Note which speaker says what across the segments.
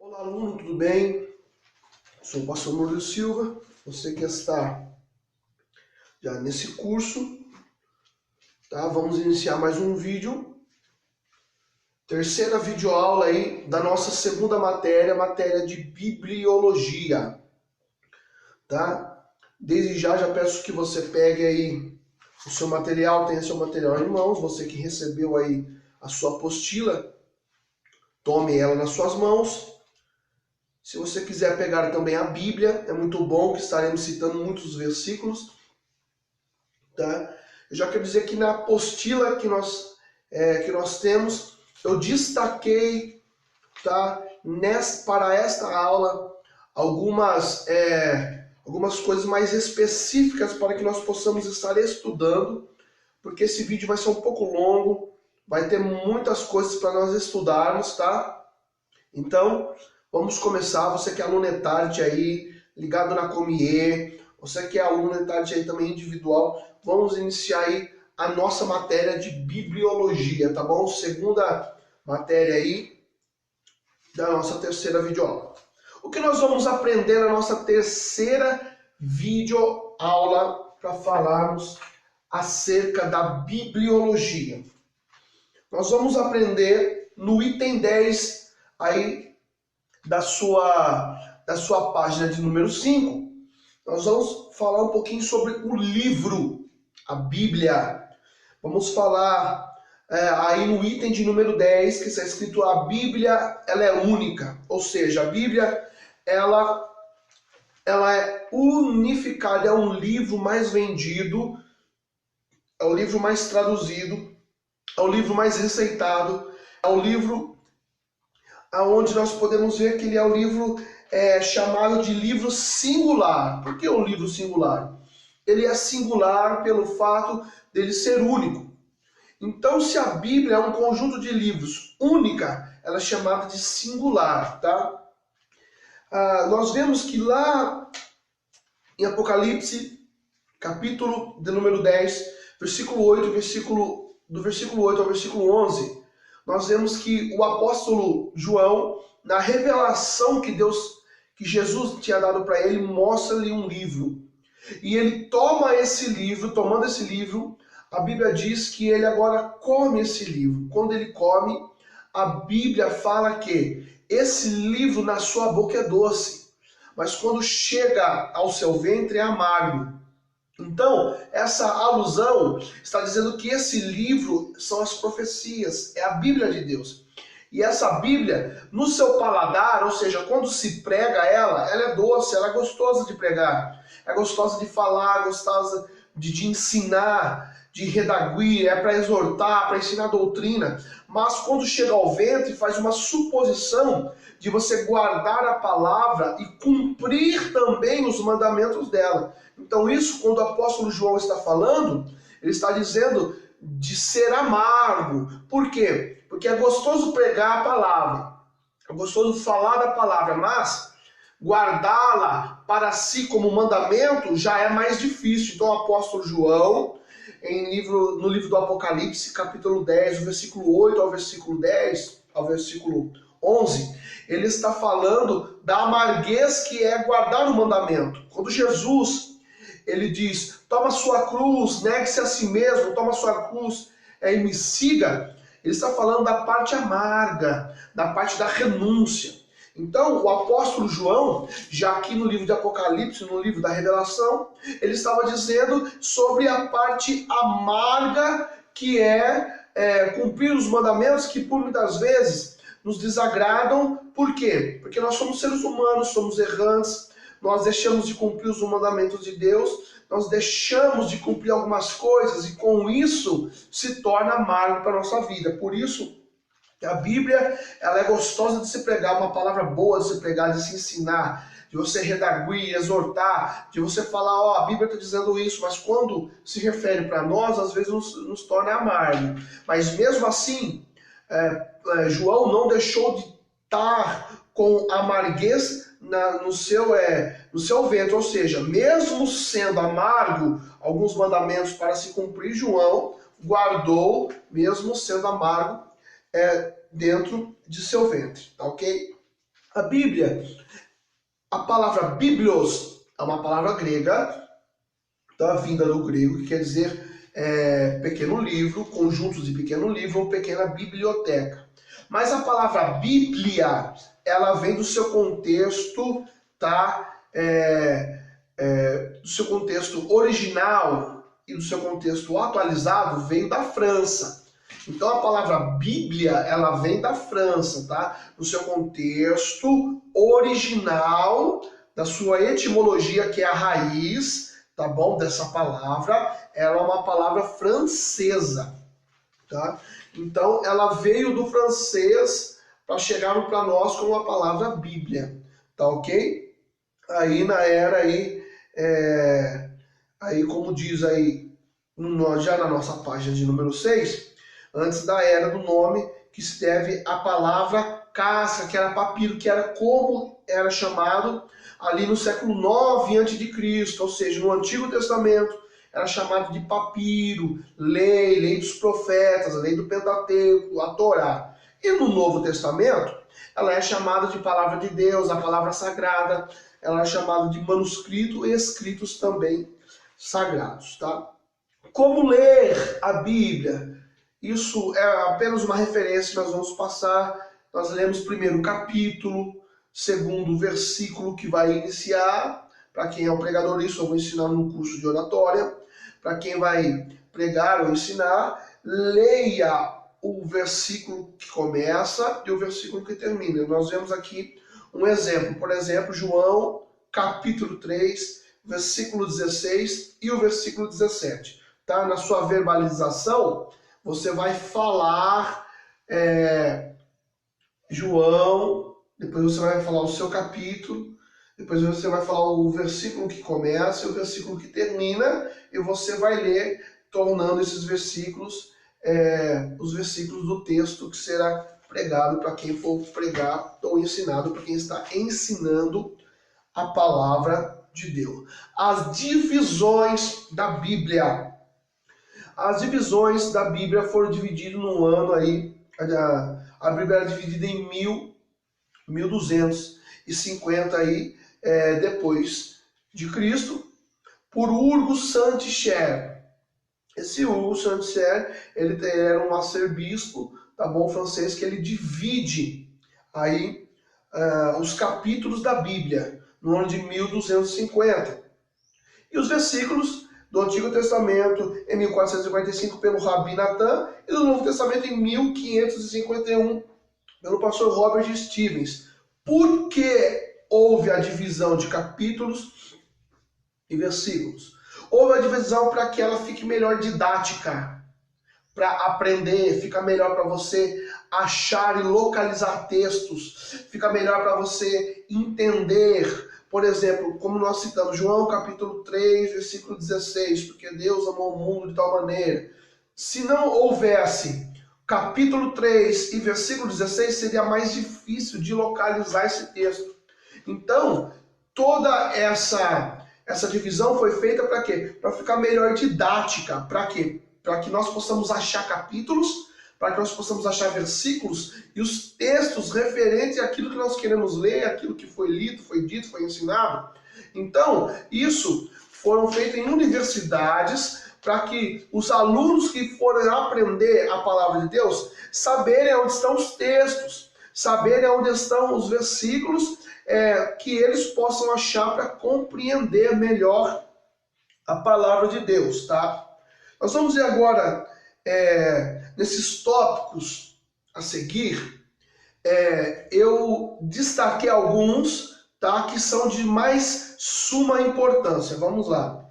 Speaker 1: Olá, aluno, tudo bem? Sou o pastor Murilo Silva, você que está já nesse curso, tá? Vamos iniciar mais um vídeo, terceira videoaula aí da nossa segunda matéria, matéria de bibliologia, tá? Desde já peço que você pegue aí o seu material, tenha seu material em mãos, você que recebeu aí a sua apostila, tome ela nas suas mãos. Se você quiser pegar também a Bíblia, é muito bom, que estaremos citando muitos versículos. Tá? Eu já quero dizer que na apostila que nós temos, eu destaquei, tá, para esta aula algumas coisas mais específicas para que nós possamos estar estudando, porque esse vídeo vai ser um pouco longo, vai ter muitas coisas para nós estudarmos, tá? Então, vamos começar. Você que é aluno ETART aí, ligado na Comier, você que é aluno ETART aí também individual, vamos iniciar aí a nossa matéria de bibliologia, tá bom? Segunda matéria aí da nossa terceira videoaula. O que nós vamos aprender na nossa terceira videoaula para falarmos acerca da bibliologia? Nós vamos aprender no item 10 aí da sua página de número 5, nós vamos falar um pouquinho sobre o livro, a Bíblia. Vamos falar aí no item de número 10, que está escrito: a Bíblia ela é única, ou seja, a Bíblia ela é unificada, é um livro mais vendido, é o livro mais traduzido, é o livro mais receitado, é o livro onde nós podemos ver que ele é o livro chamado de livro singular. Por que o livro singular? Ele é singular pelo fato dele ser único. Então, se a Bíblia é um conjunto de livros única, ela é chamada de singular, tá? Nós vemos que lá em Apocalipse, capítulo de número 10, versículo 8, do versículo 8 ao versículo 11, nós vemos que o apóstolo João, na revelação que Jesus tinha dado para ele, mostra-lhe um livro. E ele tomando esse livro, a Bíblia diz que ele agora come esse livro. Quando ele come, a Bíblia fala que esse livro na sua boca é doce, mas quando chega ao seu ventre é amargo. Então, essa alusão está dizendo que esse livro são as profecias, é a Bíblia de Deus. E essa Bíblia, no seu paladar, ou seja, quando se prega ela é doce, ela é gostosa de pregar, é gostosa de falar, gostosa de ensinar, de redaguir, é para exortar, para ensinar doutrina. Mas quando chega ao ventre, faz uma suposição de você guardar a palavra e cumprir também os mandamentos dela. Então isso, quando o apóstolo João está falando, ele está dizendo de ser amargo. Por quê? Porque é gostoso pregar a palavra, é gostoso falar da palavra, mas guardá-la para si como mandamento já é mais difícil. Então o apóstolo João, no livro do Apocalipse, capítulo 10, do versículo 8 ao versículo 10, ao versículo 11, ele está falando da amarguez que é guardar o mandamento. Quando Jesus, ele diz: toma sua cruz, negue-se a si mesmo, toma sua cruz e me siga, ele está falando da parte amarga, da parte da renúncia. Então, o apóstolo João, já aqui no livro de Apocalipse, no livro da Revelação, ele estava dizendo sobre a parte amarga que é cumprir os mandamentos, que por muitas vezes nos desagradam. Por quê? Porque nós somos seres humanos, somos errantes, nós deixamos de cumprir os mandamentos de Deus, nós deixamos de cumprir algumas coisas e com isso se torna amargo para a nossa vida. Por isso, a Bíblia ela é gostosa de se pregar, uma palavra boa de se pregar, de se ensinar, de você redaguir, exortar, de você falar: a Bíblia está dizendo isso, mas quando se refere para nós, às vezes nos torna amargo. Mas mesmo assim, João não deixou de estar com amarguez no seu ventre, ou seja, mesmo sendo amargo alguns mandamentos para se cumprir, João guardou, mesmo sendo amargo, dentro de seu ventre, tá ok? A Bíblia, a palavra biblios é uma palavra grega, tá? Vinda do grego, que quer dizer pequeno livro, conjuntos de pequeno livro ou pequena biblioteca. Mas a palavra Bíblia, ela vem do seu contexto, tá? Do seu contexto original e do seu contexto atualizado, veio da França. Então a palavra Bíblia, ela vem da França, tá? No seu contexto original, da sua etimologia, que é a raiz, tá bom? Dessa palavra, ela é uma palavra francesa, tá? Então ela veio do francês para chegar para nós como a palavra Bíblia, tá ok? Aí na era aí como diz aí, já na nossa página de número 6, antes da era do nome, que se deve à palavra casca, que era papiro, que era como era chamado ali no século 9 a.C., ou seja, no Antigo Testamento era chamado de papiro, lei dos profetas, a lei do Pentateuco, a Torá. E no Novo Testamento, ela é chamada de palavra de Deus, a palavra sagrada, ela é chamada de manuscrito e escritos também sagrados, tá? Como ler a Bíblia? Isso é apenas uma referência, nós vamos passar, nós lemos primeiro o capítulo, segundo o versículo que vai iniciar, para quem é o pregador, isso eu vou ensinar no curso de oratória, para quem vai pregar ou ensinar, leia o versículo que começa e o versículo que termina. Nós vemos aqui um exemplo, por exemplo, João, capítulo 3, versículo 16 e o versículo 17. Tá? Na sua verbalização, você vai falar João, depois você vai falar o seu capítulo, depois você vai falar o versículo que começa e o versículo que termina, e você vai ler, tornando esses versículos os versículos do texto que será pregado para quem for pregar ou ensinado para quem está ensinando a palavra de Deus. As divisões da Bíblia. As divisões da Bíblia foram divididas num ano aí, a Bíblia era dividida em 1250 aí, depois de Cristo, por Urgo Saint-Cher. Esse Urgo Saint-Cher, ele era um arcebispo, tá bom, francês, que ele divide aí os capítulos da Bíblia, no ano de 1250. E os versículos do Antigo Testamento em 1455 pelo Rabi Natan e do Novo Testamento em 1551 pelo pastor Robert Stevens. Por que houve a divisão de capítulos e versículos? Houve a divisão para que ela fique melhor didática, para aprender, fica melhor para você achar e localizar textos, fica melhor para você entender. Por exemplo, como nós citamos, João capítulo 3, versículo 16, porque Deus amou o mundo de tal maneira. Se não houvesse capítulo 3 e versículo 16, seria mais difícil de localizar esse texto. Então, toda essa divisão foi feita para quê? Para ficar melhor didática. Para quê? Para que nós possamos achar capítulos, para que nós possamos achar versículos e os textos referentes àquilo que nós queremos ler, aquilo que foi lido, foi dito, foi ensinado. Então, isso foram feitos em universidades para que os alunos que forem aprender a palavra de Deus saberem onde estão os textos, saberem onde estão os versículos, que eles possam achar para compreender melhor a palavra de Deus, tá? Nós vamos ver agora, nesses tópicos a seguir, eu destaquei alguns, tá, que são de mais suma importância. Vamos lá.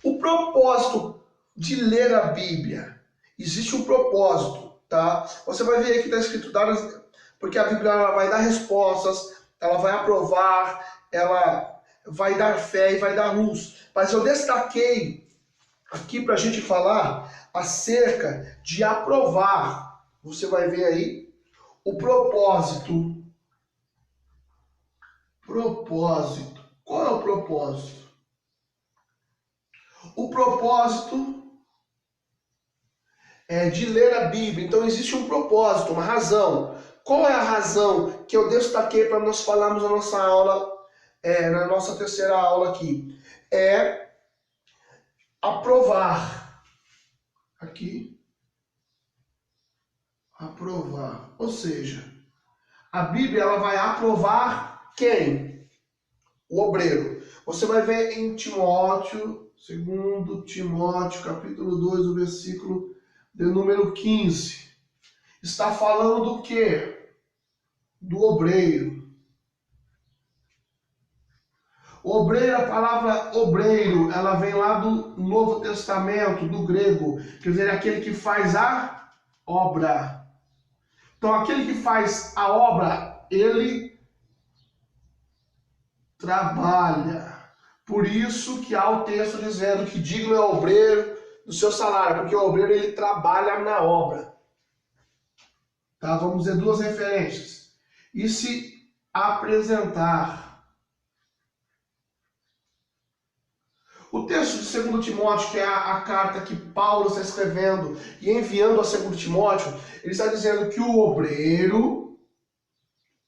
Speaker 1: O propósito de ler a Bíblia. Existe um propósito, tá? Você vai ver aqui que está escrito, porque a Bíblia ela vai dar respostas, ela vai aprovar, ela vai dar fé e vai dar luz. Mas eu destaquei aqui para a gente falar acerca de aprovar. Você vai ver aí o propósito. Propósito. Qual é o propósito? O propósito é de ler a Bíblia. Então existe um propósito, uma razão. Qual é a razão que eu destaquei para nós falarmos na nossa aula, na nossa terceira aula aqui? É aprovar. Aqui. Aprovar. Ou seja, a Bíblia ela vai aprovar quem? O obreiro. Você vai ver em Timóteo, 2 Timóteo, capítulo 2, o versículo de número 15. Está falando do quê? Do obreiro. Obreiro, a palavra obreiro, ela vem lá do Novo Testamento, do grego, quer dizer, aquele que faz a obra. Então, aquele que faz a obra, ele trabalha. Por isso que há o texto dizendo que digno é o obreiro do seu salário, porque o obreiro ele trabalha na obra. Tá? Vamos ver duas referências. E se apresentar. O texto de 2 Timóteo, que é a carta que Paulo está escrevendo e enviando a 2 Timóteo, ele está dizendo que o obreiro,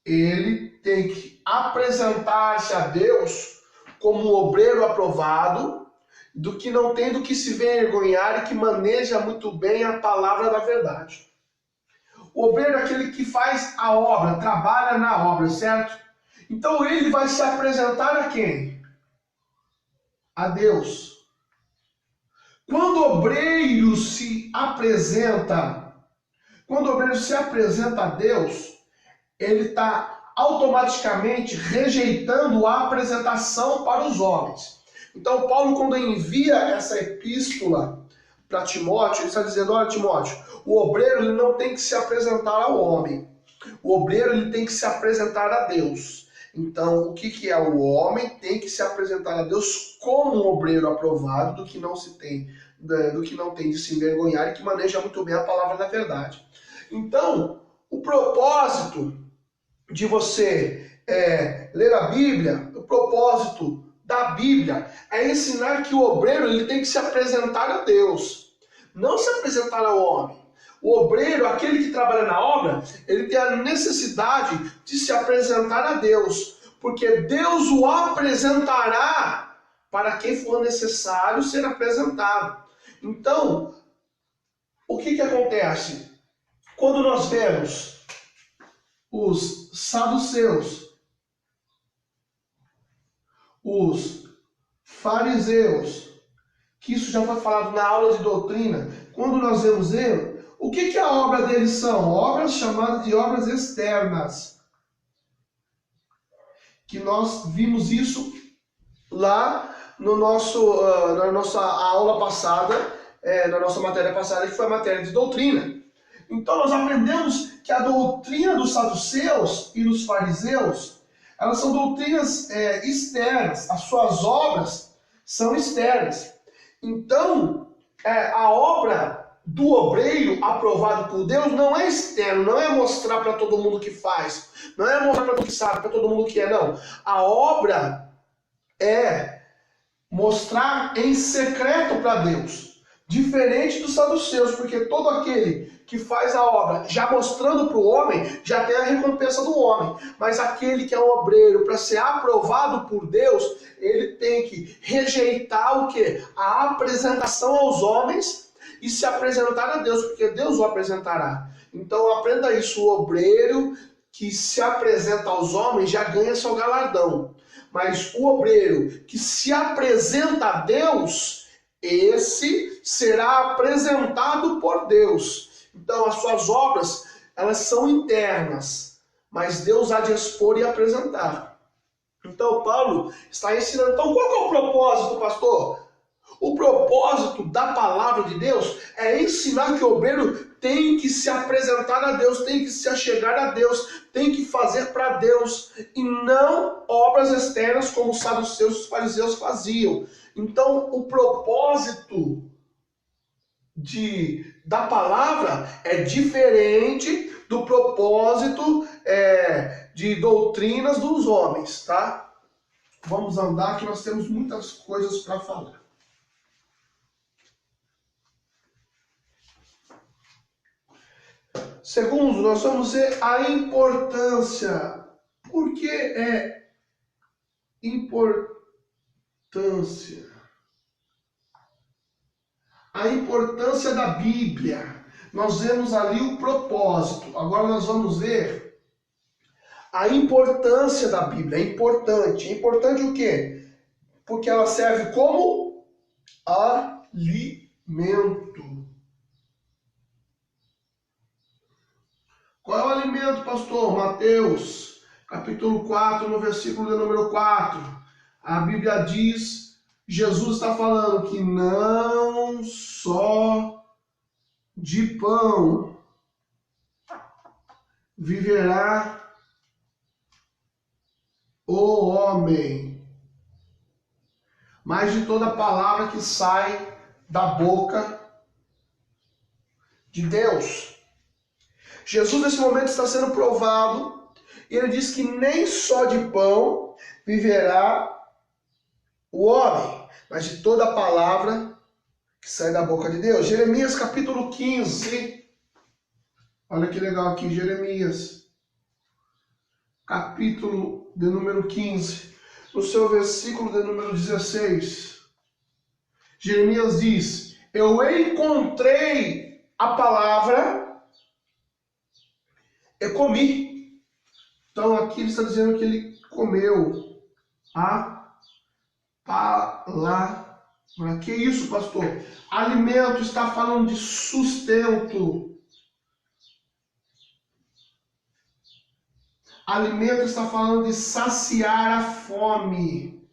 Speaker 1: ele tem que apresentar-se a Deus como um obreiro aprovado, do que não tem do que se vergonhar e que maneja muito bem a palavra da verdade. O obreiro é aquele que faz a obra, trabalha na obra, certo? Então ele vai se apresentar a quem? A Deus. Quando o obreiro se apresenta, a Deus, ele está automaticamente rejeitando a apresentação para os homens. Então Paulo, quando envia essa epístola para Timóteo, ele está dizendo: olha, Timóteo, o obreiro ele não tem que se apresentar ao homem. O obreiro ele tem que se apresentar a Deus. Então, o que é? O homem tem que se apresentar a Deus como um obreiro aprovado, do que não tem de se envergonhar e que maneja muito bem a palavra da verdade. Então, o propósito de você ler a Bíblia, o propósito da Bíblia é ensinar que o obreiro ele tem que se apresentar a Deus, não se apresentar ao homem. O obreiro, aquele que trabalha na obra, ele tem a necessidade de se apresentar a Deus, porque Deus o apresentará para quem for necessário ser apresentado. Então, o que acontece? Quando nós vemos os saduceus, os fariseus, que isso já foi falado na aula de doutrina, quando nós vemos ele, o que a obra deles são? Obras chamadas de obras externas. Que nós vimos isso lá no na nossa aula passada, na nossa matéria passada, que foi a matéria de doutrina. Então nós aprendemos que a doutrina dos saduceus e dos fariseus, elas são doutrinas externas, as suas obras são externas. Então, a obra do obreiro aprovado por Deus não é externo, não é mostrar para todo mundo que faz, não é mostrar para todo mundo que sabe, para todo mundo que não. A obra é mostrar em secreto para Deus, diferente dos saduceus, porque todo aquele que faz a obra já mostrando para o homem, já tem a recompensa do homem, mas aquele que é um obreiro, para ser aprovado por Deus, ele tem que rejeitar o quê? A apresentação aos homens e se apresentar a Deus, porque Deus o apresentará. Então aprenda isso, o obreiro que se apresenta aos homens já ganha seu galardão. Mas o obreiro que se apresenta a Deus, esse será apresentado por Deus. Então as suas obras, elas são internas, mas Deus há de expor e apresentar. Então Paulo está ensinando. Então qual que é o propósito, pastor? O propósito da palavra de Deus é ensinar que o obreiro tem que se apresentar a Deus, tem que se achegar a Deus, tem que fazer para Deus, e não obras externas como os saduceus e os fariseus faziam. Então, o propósito da palavra é diferente do propósito de doutrinas dos homens, tá? Vamos andar que nós temos muitas coisas para falar. segundo, nós vamos ver a importância. Por que é importância? A importância da Bíblia. Nós vemos ali o propósito. Agora nós vamos ver a importância da Bíblia. É importante. É importante o quê? Porque ela serve como alimento. Qual é o alimento, pastor? Mateus, capítulo 4, no versículo de número 4. A Bíblia diz, Jesus está falando que não só de pão viverá o homem, mas de toda palavra que sai da boca de Deus. Jesus nesse momento está sendo provado e ele diz que nem só de pão viverá o homem, mas de toda palavra que sai da boca de Deus. Jeremias capítulo 15. Olha que legal aqui, Jeremias. Capítulo de número 15. No seu versículo de número 16. Jeremias diz: eu encontrei a palavra e comi. Então aqui ele está dizendo que ele comeu a palavra. Que isso, pastor? Alimento está falando de sustento. Alimento está falando de saciar a fome.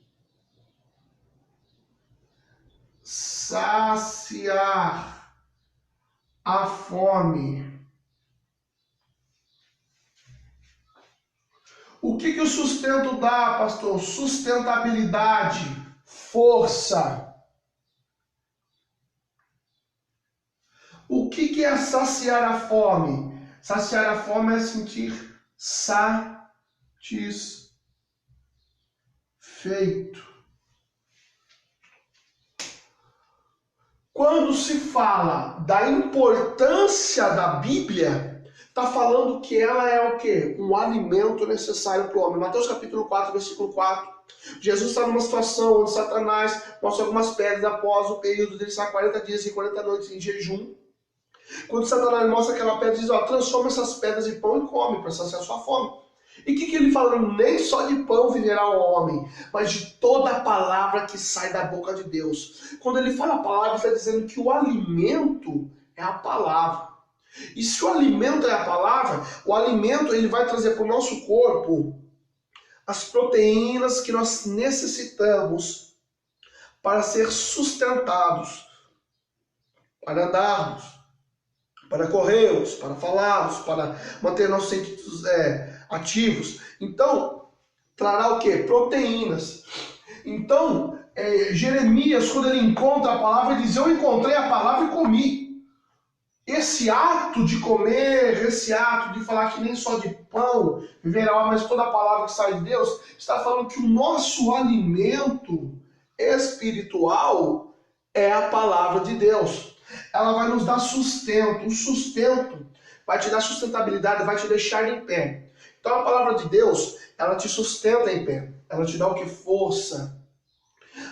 Speaker 1: Saciar a fome. O que o sustento dá, pastor? Sustentabilidade, força. O que é saciar a fome? Saciar a fome é sentir satisfeito. Quando se fala da importância da Bíblia, está falando que ela é o quê? Um alimento necessário para o homem. Mateus capítulo 4, versículo 4. Jesus está numa situação onde Satanás mostra algumas pedras após o período dele estar 40 dias e 40 noites em jejum. Quando Satanás mostra aquela pedra, diz, ó, transforma essas pedras em pão e come, para saciar a sua fome. E o que ele fala? Nem só de pão viverá o homem, mas de toda a palavra que sai da boca de Deus. Quando ele fala a palavra, ele está dizendo que o alimento é a palavra. E se o alimento é a palavra, o alimento ele vai trazer para o nosso corpo as proteínas que nós necessitamos para ser sustentados, para andarmos, para corrermos, para falarmos, para manter nossos sentidos ativos. Então, trará o quê? Proteínas. Então, Jeremias, quando ele encontra a palavra, ele diz, eu encontrei a palavra e comi. Esse ato de comer, esse ato de falar que nem só de pão viverá, mas toda a palavra que sai de Deus, está falando que o nosso alimento espiritual é a palavra de Deus. Ela vai nos dar sustento. O sustento vai te dar sustentabilidade, vai te deixar em pé. Então a palavra de Deus, ela te sustenta em pé. Ela te dá o que? Força.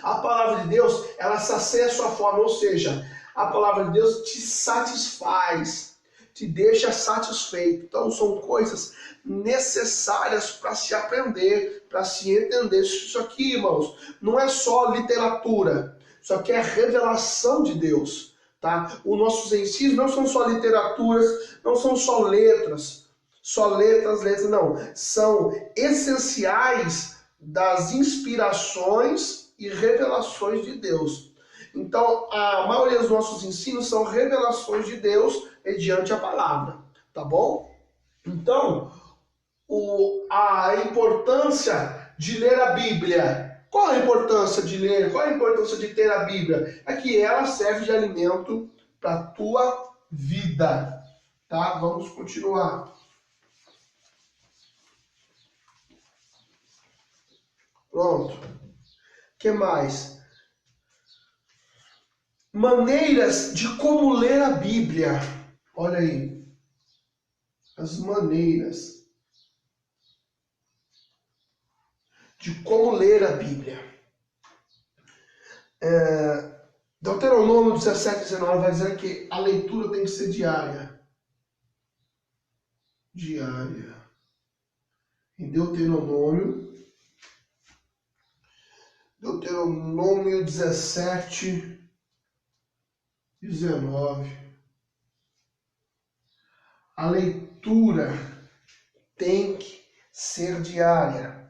Speaker 1: A palavra de Deus, ela sacia a sua fome, ou seja, a palavra de Deus te satisfaz, te deixa satisfeito. Então são coisas necessárias para se aprender, para se entender. Isso aqui, irmãos, não é só literatura. Isso aqui é revelação de Deus. Tá? Os nossos ensinos não são só literaturas, não são só letras, não. São essenciais das inspirações e revelações de Deus. Então, a maioria dos nossos ensinos são revelações de Deus mediante a palavra, tá bom? Então, a importância de ler a Bíblia. Qual a importância de ler? Qual a importância de ter a Bíblia? É que ela serve de alimento para a tua vida. Tá? Vamos continuar. Pronto. O que mais? Maneiras de como ler a Bíblia. Olha aí. as maneiras de como ler a Bíblia. Deuteronômio 17, 19 vai dizer que a leitura tem que ser diária. Diária. Em Deuteronômio 17, 19. A leitura tem que ser diária.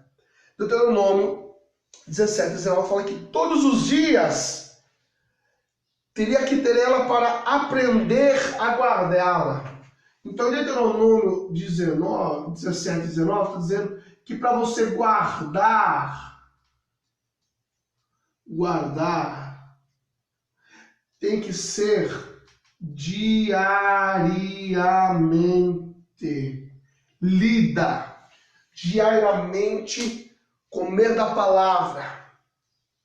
Speaker 1: Deuteronômio 17, 19 fala que todos os dias teria que ter ela para aprender a guardá-la. Então, em Deuteronômio 17, 19, está dizendo que para você guardar, tem que ser diariamente lida, diariamente comer da palavra,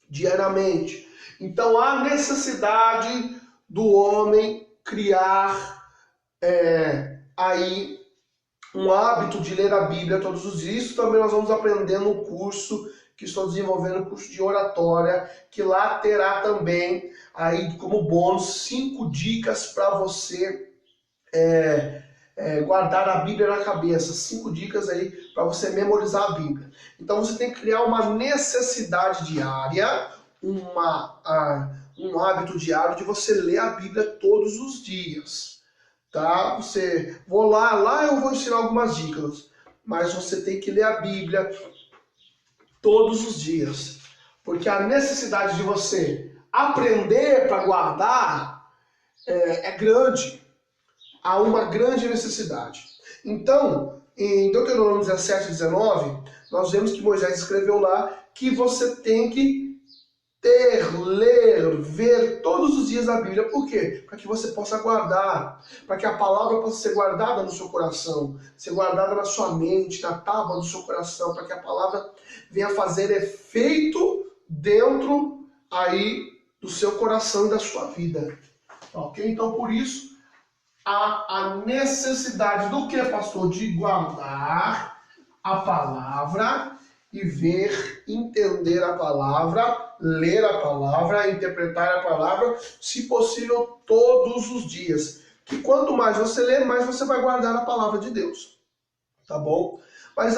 Speaker 1: diariamente. Então há necessidade do homem criar aí um hábito de ler a Bíblia todos os dias. Isso também nós vamos aprender no curso que estou desenvolvendo, o curso de oratória, que lá terá também aí como bônus 5 dicas para você guardar a Bíblia na cabeça. 5 dicas aí para você memorizar a Bíblia. Então você tem que criar uma necessidade diária, um hábito diário de você ler a Bíblia todos os dias. Tá? Lá eu vou ensinar algumas dicas, mas você tem que ler a Bíblia todos os dias, porque a necessidade de você aprender para guardar é grande. Há uma grande necessidade. Então, em Deuteronômio 17, 19, nós vemos que Moisés escreveu lá que você tem que ler, ver todos os dias a Bíblia. Por quê? Para que você possa guardar, para que a palavra possa ser guardada no seu coração, ser guardada na sua mente, na tábua do seu coração, para que a palavra venha fazer efeito dentro aí do seu coração e da sua vida. Ok? Então, por isso, a necessidade do que, pastor? De guardar a palavra e ver, entender a palavra, ler a palavra, interpretar a palavra, se possível, todos os dias. Que quanto mais você ler, mais você vai guardar a palavra de Deus. Tá bom? Mas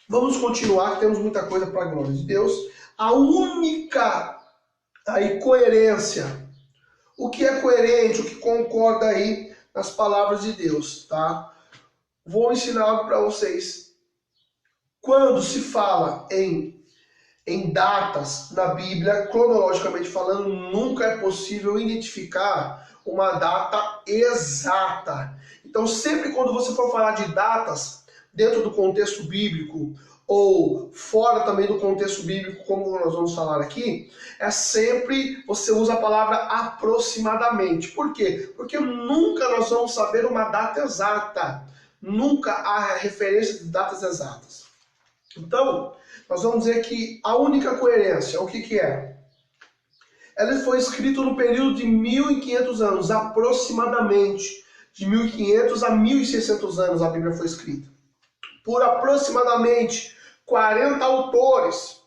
Speaker 1: vamos continuar, que temos muita coisa para a glória de Deus. A única coerência, o que é coerente, o que concorda aí nas palavras de Deus, tá? Vou ensinar algo para vocês. Quando se fala em datas na Bíblia, cronologicamente falando, nunca é possível identificar uma data exata. Então, sempre quando você for falar de datas dentro do contexto bíblico ou fora também do contexto bíblico, como nós vamos falar aqui, sempre você usa a palavra aproximadamente. Por quê? Porque nunca nós vamos saber uma data exata. Nunca há referência de datas exatas. Então, nós vamos dizer que a única coerência, o que é? Ela foi escrita no período de 1.500 anos, aproximadamente. De 1.500 a 1.600 anos a Bíblia foi escrita. Por aproximadamente 40 autores.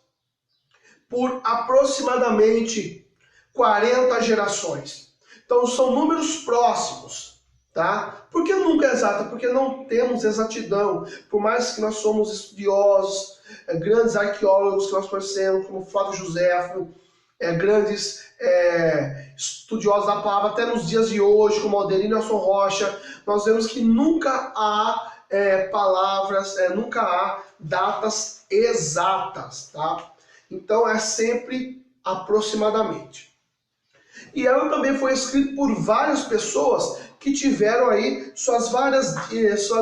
Speaker 1: Por aproximadamente 40 gerações. Então, são números próximos. Tá? Por que nunca é exata? Porque não temos exatidão. Por mais que nós somos estudiosos, grandes arqueólogos que nós conhecemos, como Flávio Joséfo, grandes estudiosos da palavra, até nos dias de hoje, como Alderino Nelson Rocha, nós vemos que nunca há nunca há datas exatas. Tá? Então é sempre aproximadamente. E ela também foi escrita por várias pessoas que tiveram aí suas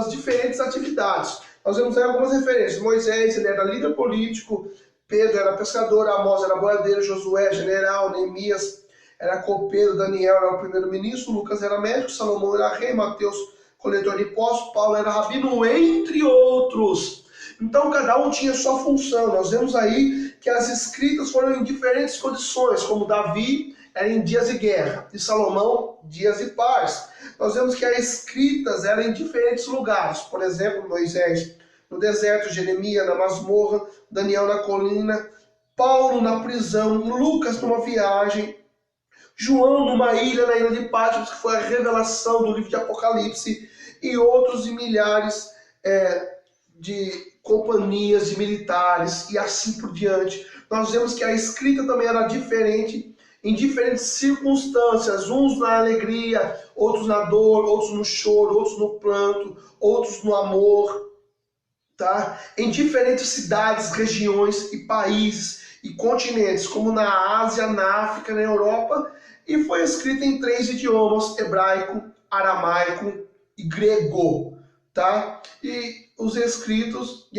Speaker 1: diferentes atividades. Nós vemos aí algumas referências. Moisés, ele era líder político, Pedro era pescador, Amós era boiadeiro, Josué, general, Neemias era copeiro, Daniel era o primeiro-ministro, Lucas era médico, Salomão era rei, Mateus coletor de impostos, Paulo era rabino, entre outros. Então cada um tinha sua função. Nós vemos aí que as escritas foram em diferentes condições, como Davi era em dias de guerra, e Salomão, dias de paz. nós vemos que as escritas eram em diferentes lugares. Por exemplo, Moisés no deserto, Jeremias na masmorra, Daniel na colina, Paulo na prisão, Lucas numa viagem, João numa ilha, na ilha de Patmos, que foi a revelação do livro de Apocalipse, e outros e milhares de companhias de militares e assim por diante. Nós vemos que a escrita também era diferente em diferentes circunstâncias, uns na alegria, outros na dor, outros no choro, outros no pranto, outros no amor, tá? Em diferentes cidades, regiões e países e continentes, como na Ásia, na África, na Europa, e foi escrita em 3 idiomas: hebraico, aramaico e grego, tá? E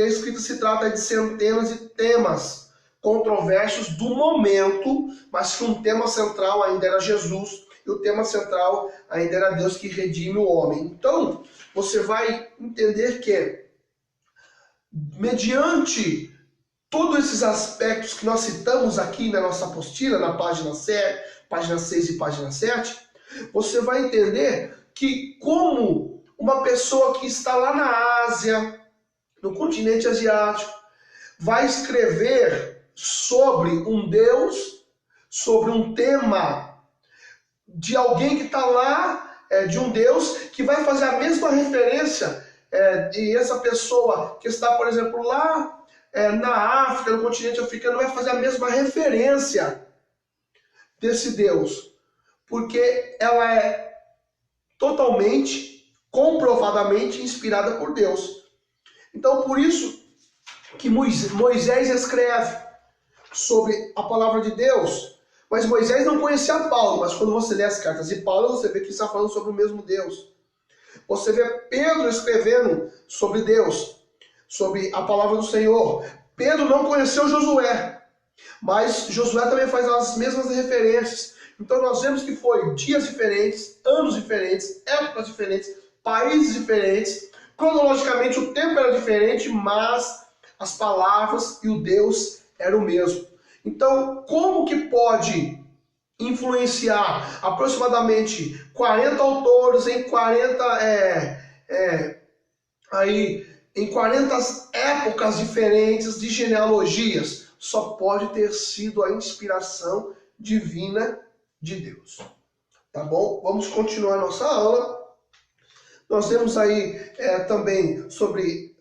Speaker 1: a escrita se trata de centenas de temas controversos do momento, mas que um tema central ainda era Jesus, e o tema central ainda era Deus que redime o homem. Então, você vai entender que, mediante todos esses aspectos que nós citamos aqui na nossa apostila, na página 6 e página 7, você vai entender que como uma pessoa que está lá na Ásia, no continente asiático, vai escrever sobre um Deus, sobre um tema de alguém que está lá, de um Deus que vai fazer a mesma referência, e essa pessoa que está, por exemplo, lá na África, no continente africano, vai fazer a mesma referência desse Deus, porque ela é totalmente, comprovadamente inspirada por Deus. Então, por isso que Moisés escreve sobre a palavra de Deus, mas Moisés não conhecia Paulo, mas quando você lê as cartas de Paulo, você vê que está falando sobre o mesmo Deus. Você vê Pedro escrevendo sobre Deus, sobre a palavra do Senhor. Pedro não conheceu Josué, mas Josué também faz as mesmas referências. Então nós vemos que foi dias diferentes, anos diferentes, épocas diferentes, países diferentes. Cronologicamente o tempo era diferente, mas as palavras e o Deus era o mesmo. Então, como que pode influenciar aproximadamente 40 autores em 40 em 40 épocas diferentes de genealogias? Só pode ter sido a inspiração divina de Deus. Tá bom? Vamos continuar nossa aula. Nós temos aí também sobre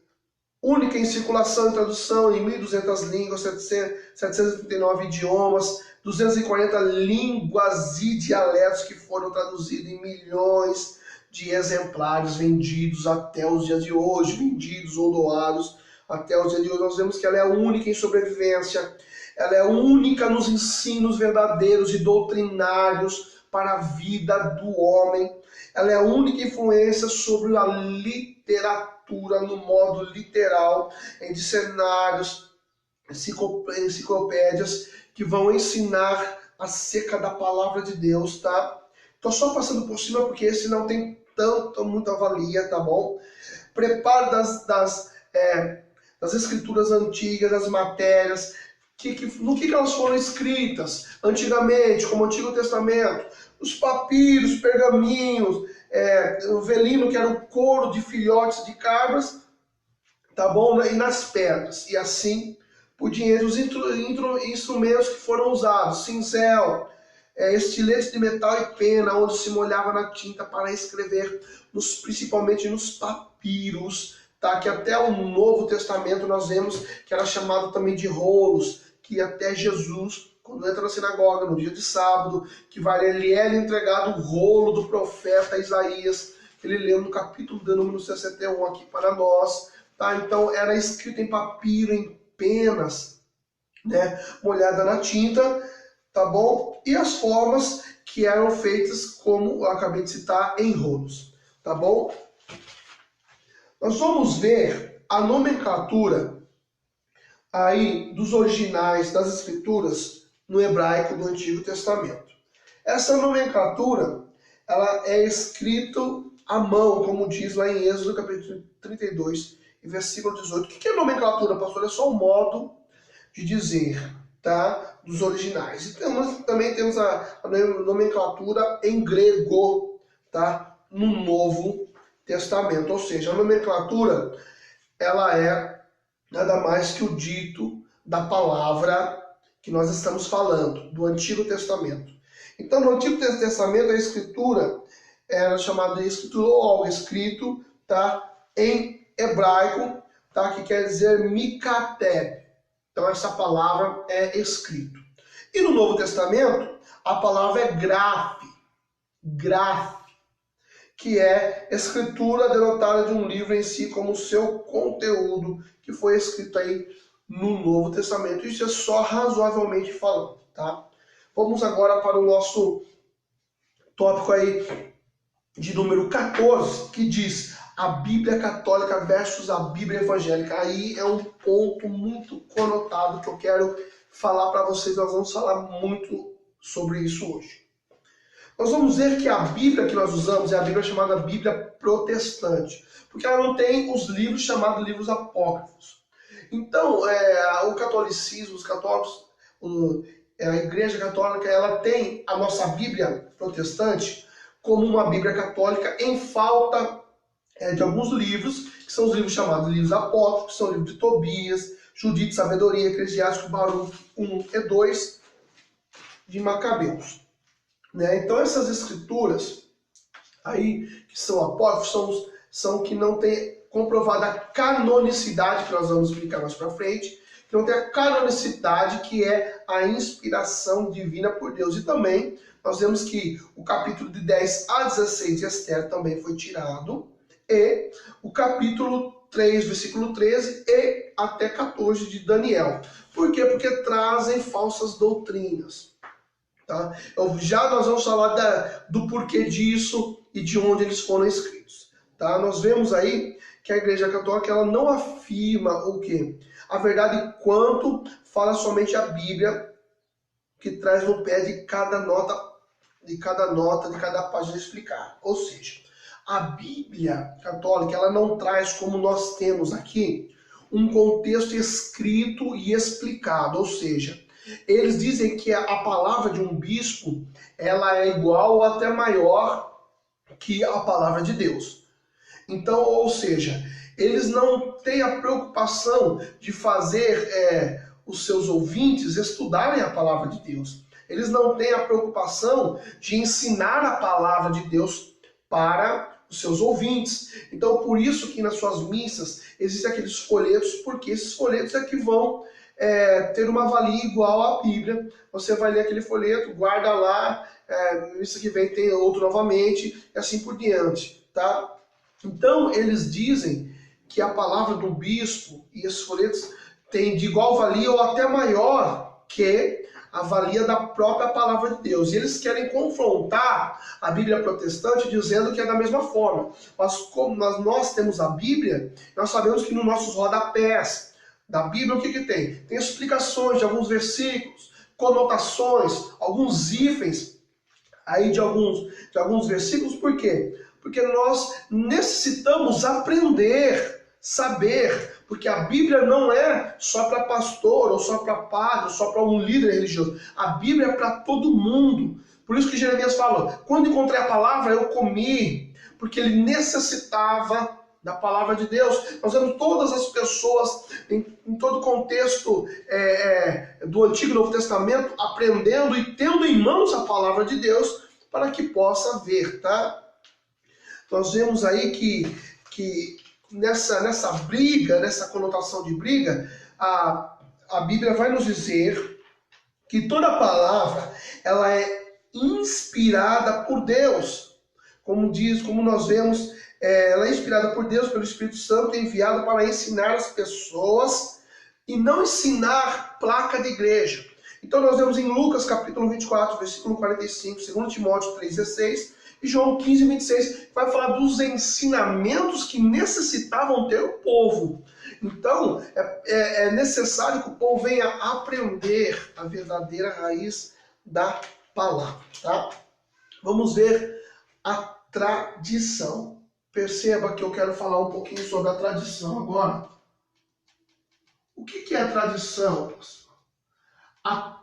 Speaker 1: única em circulação e tradução em 1.200 línguas, 739 idiomas, 240 línguas e dialetos que foram traduzidos em milhões de exemplares vendidos até os dias de hoje, vendidos ou doados até os dias de hoje. Nós vemos que ela é única em sobrevivência, ela é única nos ensinos verdadeiros e doutrinários para a vida do homem. Ela é a única influência sobre a literatura no modo literal, em dicionários, enciclopédias que vão ensinar acerca da palavra de Deus, tá? Tô só passando por cima porque esse não tem muita valia, tá bom? Preparo das escrituras antigas, das matérias, no que elas foram escritas antigamente, como o Antigo Testamento, os papiros, pergaminhos, o velino, que era o couro de filhotes de cabras, tá bom? E nas pedras, e assim por diante, os instrumentos que foram usados: cincel, estilete de metal e pena, onde se molhava na tinta para escrever, principalmente nos papiros, tá? Que até o Novo Testamento nós vemos que era chamado também de rolos, que até Jesus, quando entra na sinagoga no dia de sábado, que ele é entregado o rolo do profeta Isaías, que ele leu no capítulo de número 61 aqui para nós, tá? Então era escrito em papiro, em penas, né, molhada na tinta, tá bom? E as formas que eram feitas, como eu acabei de citar, em rolos, tá bom? Nós vamos ver a nomenclatura aí dos originais das escrituras no hebraico do Antigo Testamento. Essa nomenclatura, ela é escrita à mão, como diz lá em Êxodo capítulo 32 e versículo 18. O que é nomenclatura, pastor? É só um modo de dizer, tá? Dos originais. E também temos a nomenclatura em grego, tá? no Novo Testamento. Ou seja, a nomenclatura ela é nada mais que o dito da palavra que nós estamos falando, do Antigo Testamento. Então, no Antigo Testamento, a escritura era chamada de escritura ou algo escrito, tá, em hebraico, tá, que quer dizer mikateb. Então, essa palavra é escrito. E no Novo Testamento, a palavra é graf, que é escritura denotada de um livro em si como seu conteúdo, que foi escrito aí no Novo Testamento. Isso é só razoavelmente falando, tá? Vamos agora para o nosso tópico aí de número 14, que diz a Bíblia Católica versus a Bíblia Evangélica. Aí é um ponto muito conotado que eu quero falar para vocês. Nós vamos falar muito sobre isso hoje. Nós vamos ver que a Bíblia que nós usamos é a Bíblia chamada Bíblia Protestante, porque ela não tem os livros chamados livros apócrifos. Então, o catolicismo, os católicos, a Igreja Católica, ela tem a nossa Bíblia Protestante como uma Bíblia Católica em falta de alguns livros, que são os livros chamados livros apócrifos, que são o livro de Tobias, Judite, Sabedoria, Eclesiástico, Baruque 1 e 2, de Macabeus. Então essas escrituras aí que são apócrifos são que não tem comprovada a canonicidade, que nós vamos explicar mais para frente, que não tem a canonicidade, que é a inspiração divina por Deus. E também nós vemos que o capítulo de 10 a 16 de Esther também foi tirado, e o capítulo 3, versículo 13 e até 14 de Daniel. Por quê? Porque trazem falsas doutrinas. Tá? Nós vamos falar do porquê disso e de onde eles foram escritos. Tá? Nós vemos aí que a Igreja Católica ela não afirma o quê? A verdade quanto fala somente a Bíblia, que traz no pé de cada nota, de cada página explicar. Ou seja, a Bíblia Católica ela não traz, como nós temos aqui, um contexto escrito e explicado. Ou seja, eles dizem que a palavra de um bispo ela é igual ou até maior que a palavra de Deus. Então, ou seja, eles não têm a preocupação de fazer os seus ouvintes estudarem a palavra de Deus. Eles não têm a preocupação de ensinar a palavra de Deus para os seus ouvintes. Então, por isso que nas suas missas existem aqueles folhetos, porque esses folhetos é que vão ter uma valia igual à Bíblia. Você vai ler aquele folheto, guarda lá, isso que vem tem outro novamente, e assim por diante, tá? Então, eles dizem que a palavra do bispo e esses folhetos têm de igual valia ou até maior que a valia da própria palavra de Deus. E eles querem confrontar a Bíblia protestante dizendo que é da mesma forma. Mas como nós temos a Bíblia, nós sabemos que nos nossos rodapés da Bíblia, o que tem? Tem explicações de alguns versículos, conotações, alguns hífens aí de alguns versículos. Por quê? Porque nós necessitamos aprender, saber, porque a Bíblia não é só para pastor, ou só para padre, ou só para um líder religioso. A Bíblia é para todo mundo. Por isso que Jeremias fala, quando encontrei a palavra, eu comi, porque ele necessitava da palavra de Deus. Nós vemos todas as pessoas, em todo o contexto do Antigo e Novo Testamento, aprendendo e tendo em mãos a palavra de Deus para que possa ver, tá? Nós vemos aí que nessa briga, nessa conotação de briga, a Bíblia vai nos dizer que toda palavra ela é inspirada por Deus. Como nós vemos, ela é inspirada por Deus, pelo Espírito Santo, enviada para ensinar as pessoas e não ensinar placa de igreja. Então nós vemos em Lucas capítulo 24, versículo 45, 2 Timóteo 3,16 e João 15, 26, que vai falar dos ensinamentos que necessitavam ter o povo. Então é necessário que o povo venha aprender a verdadeira raiz da palavra. Tá? Vamos ver a tradição. Perceba que eu quero falar um pouquinho sobre a tradição agora. O que é a tradição, pessoal? A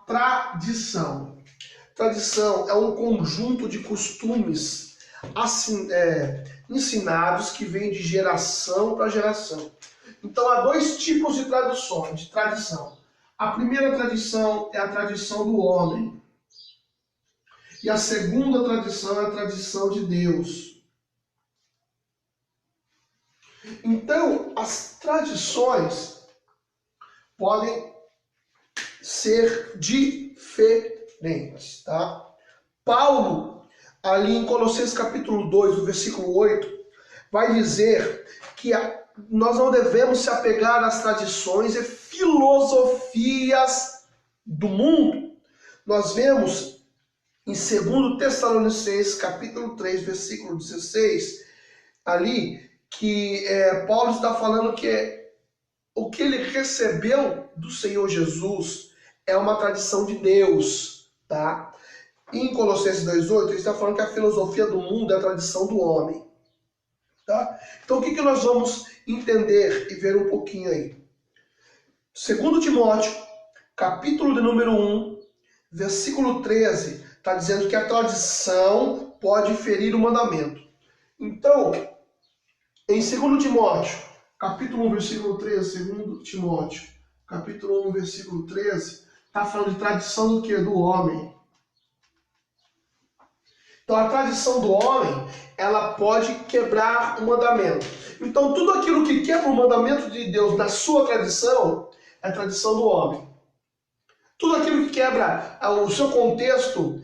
Speaker 1: tradição é um conjunto de costumes assim, ensinados que vêm de geração para geração. Então há dois tipos de tradição. A primeira tradição é a tradição do homem. E a segunda tradição é a tradição de Deus. Então, as tradições podem ser diferentes, tá? Paulo, ali em Colossenses capítulo 2, no versículo 8, vai dizer que nós não devemos se apegar às tradições e filosofias do mundo. Nós vemos em 2 Tessalonicenses capítulo 3, versículo 16, ali, que Paulo está falando que o que ele recebeu do Senhor Jesus é uma tradição de Deus, tá? Em Colossenses 2,8, ele está falando que a filosofia do mundo é a tradição do homem, tá? Então, o que nós vamos entender e ver um pouquinho aí? 2 Timóteo, capítulo de número 1, versículo 13, está dizendo que a tradição pode ferir o mandamento. Então, em 2 Timóteo, capítulo 1, versículo 13, 2 Timóteo, capítulo 1, versículo 13, está falando de tradição do quê? Do homem. Então a tradição do homem, ela pode quebrar o mandamento. Então tudo aquilo que quebra o mandamento de Deus na sua tradição, é tradição do homem. Tudo aquilo que quebra o seu contexto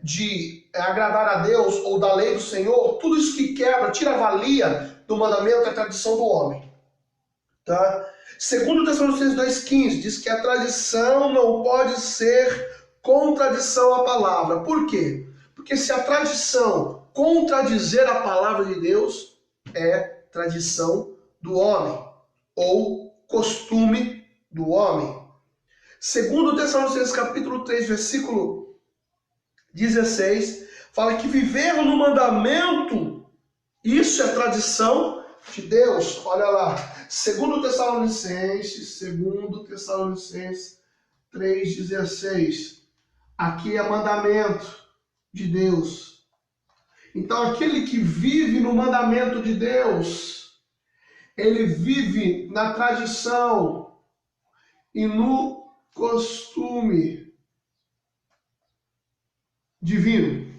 Speaker 1: de agradar a Deus ou da lei do Senhor, tudo isso que quebra, tira a valia do mandamento, é tradição do homem. Tá? Segundo Tessalonicenses 2,15, diz que a tradição não pode ser contradição à palavra. Por quê? Porque se a tradição contradizer a palavra de Deus, é tradição do homem, ou costume do homem. Segundo Tessalonicenses capítulo 3, versículo 16, fala que viver no mandamento, isso é tradição de Deus. Olha lá, 2 Tessalonicenses 3,16. Aqui é mandamento de Deus. Então aquele que vive no mandamento de Deus, ele vive na tradição e no costume divino.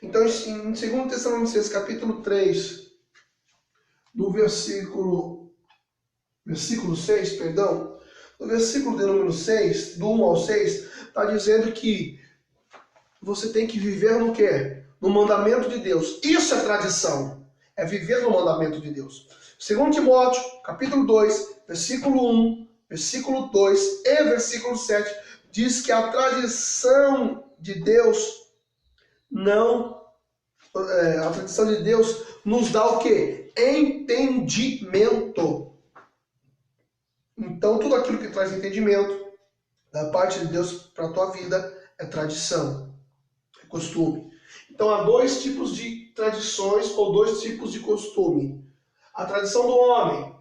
Speaker 1: Então, em 2 Tessalonicenses, capítulo 3, do versículo 6, perdão, no versículo de número 6, do 1 ao 6, está dizendo que você tem que viver no quê? No mandamento de Deus. Isso é tradição, é viver no mandamento de Deus. 2 Timóteo, capítulo 2, versículo 1, versículo 2 e versículo 7, diz que a tradição de Deus a tradição de Deus nos dá o quê? Entendimento. Então, tudo aquilo que traz entendimento da parte de Deus para a tua vida é tradição, é costume. Então, há dois tipos de tradições ou dois tipos de costume. A tradição do homem,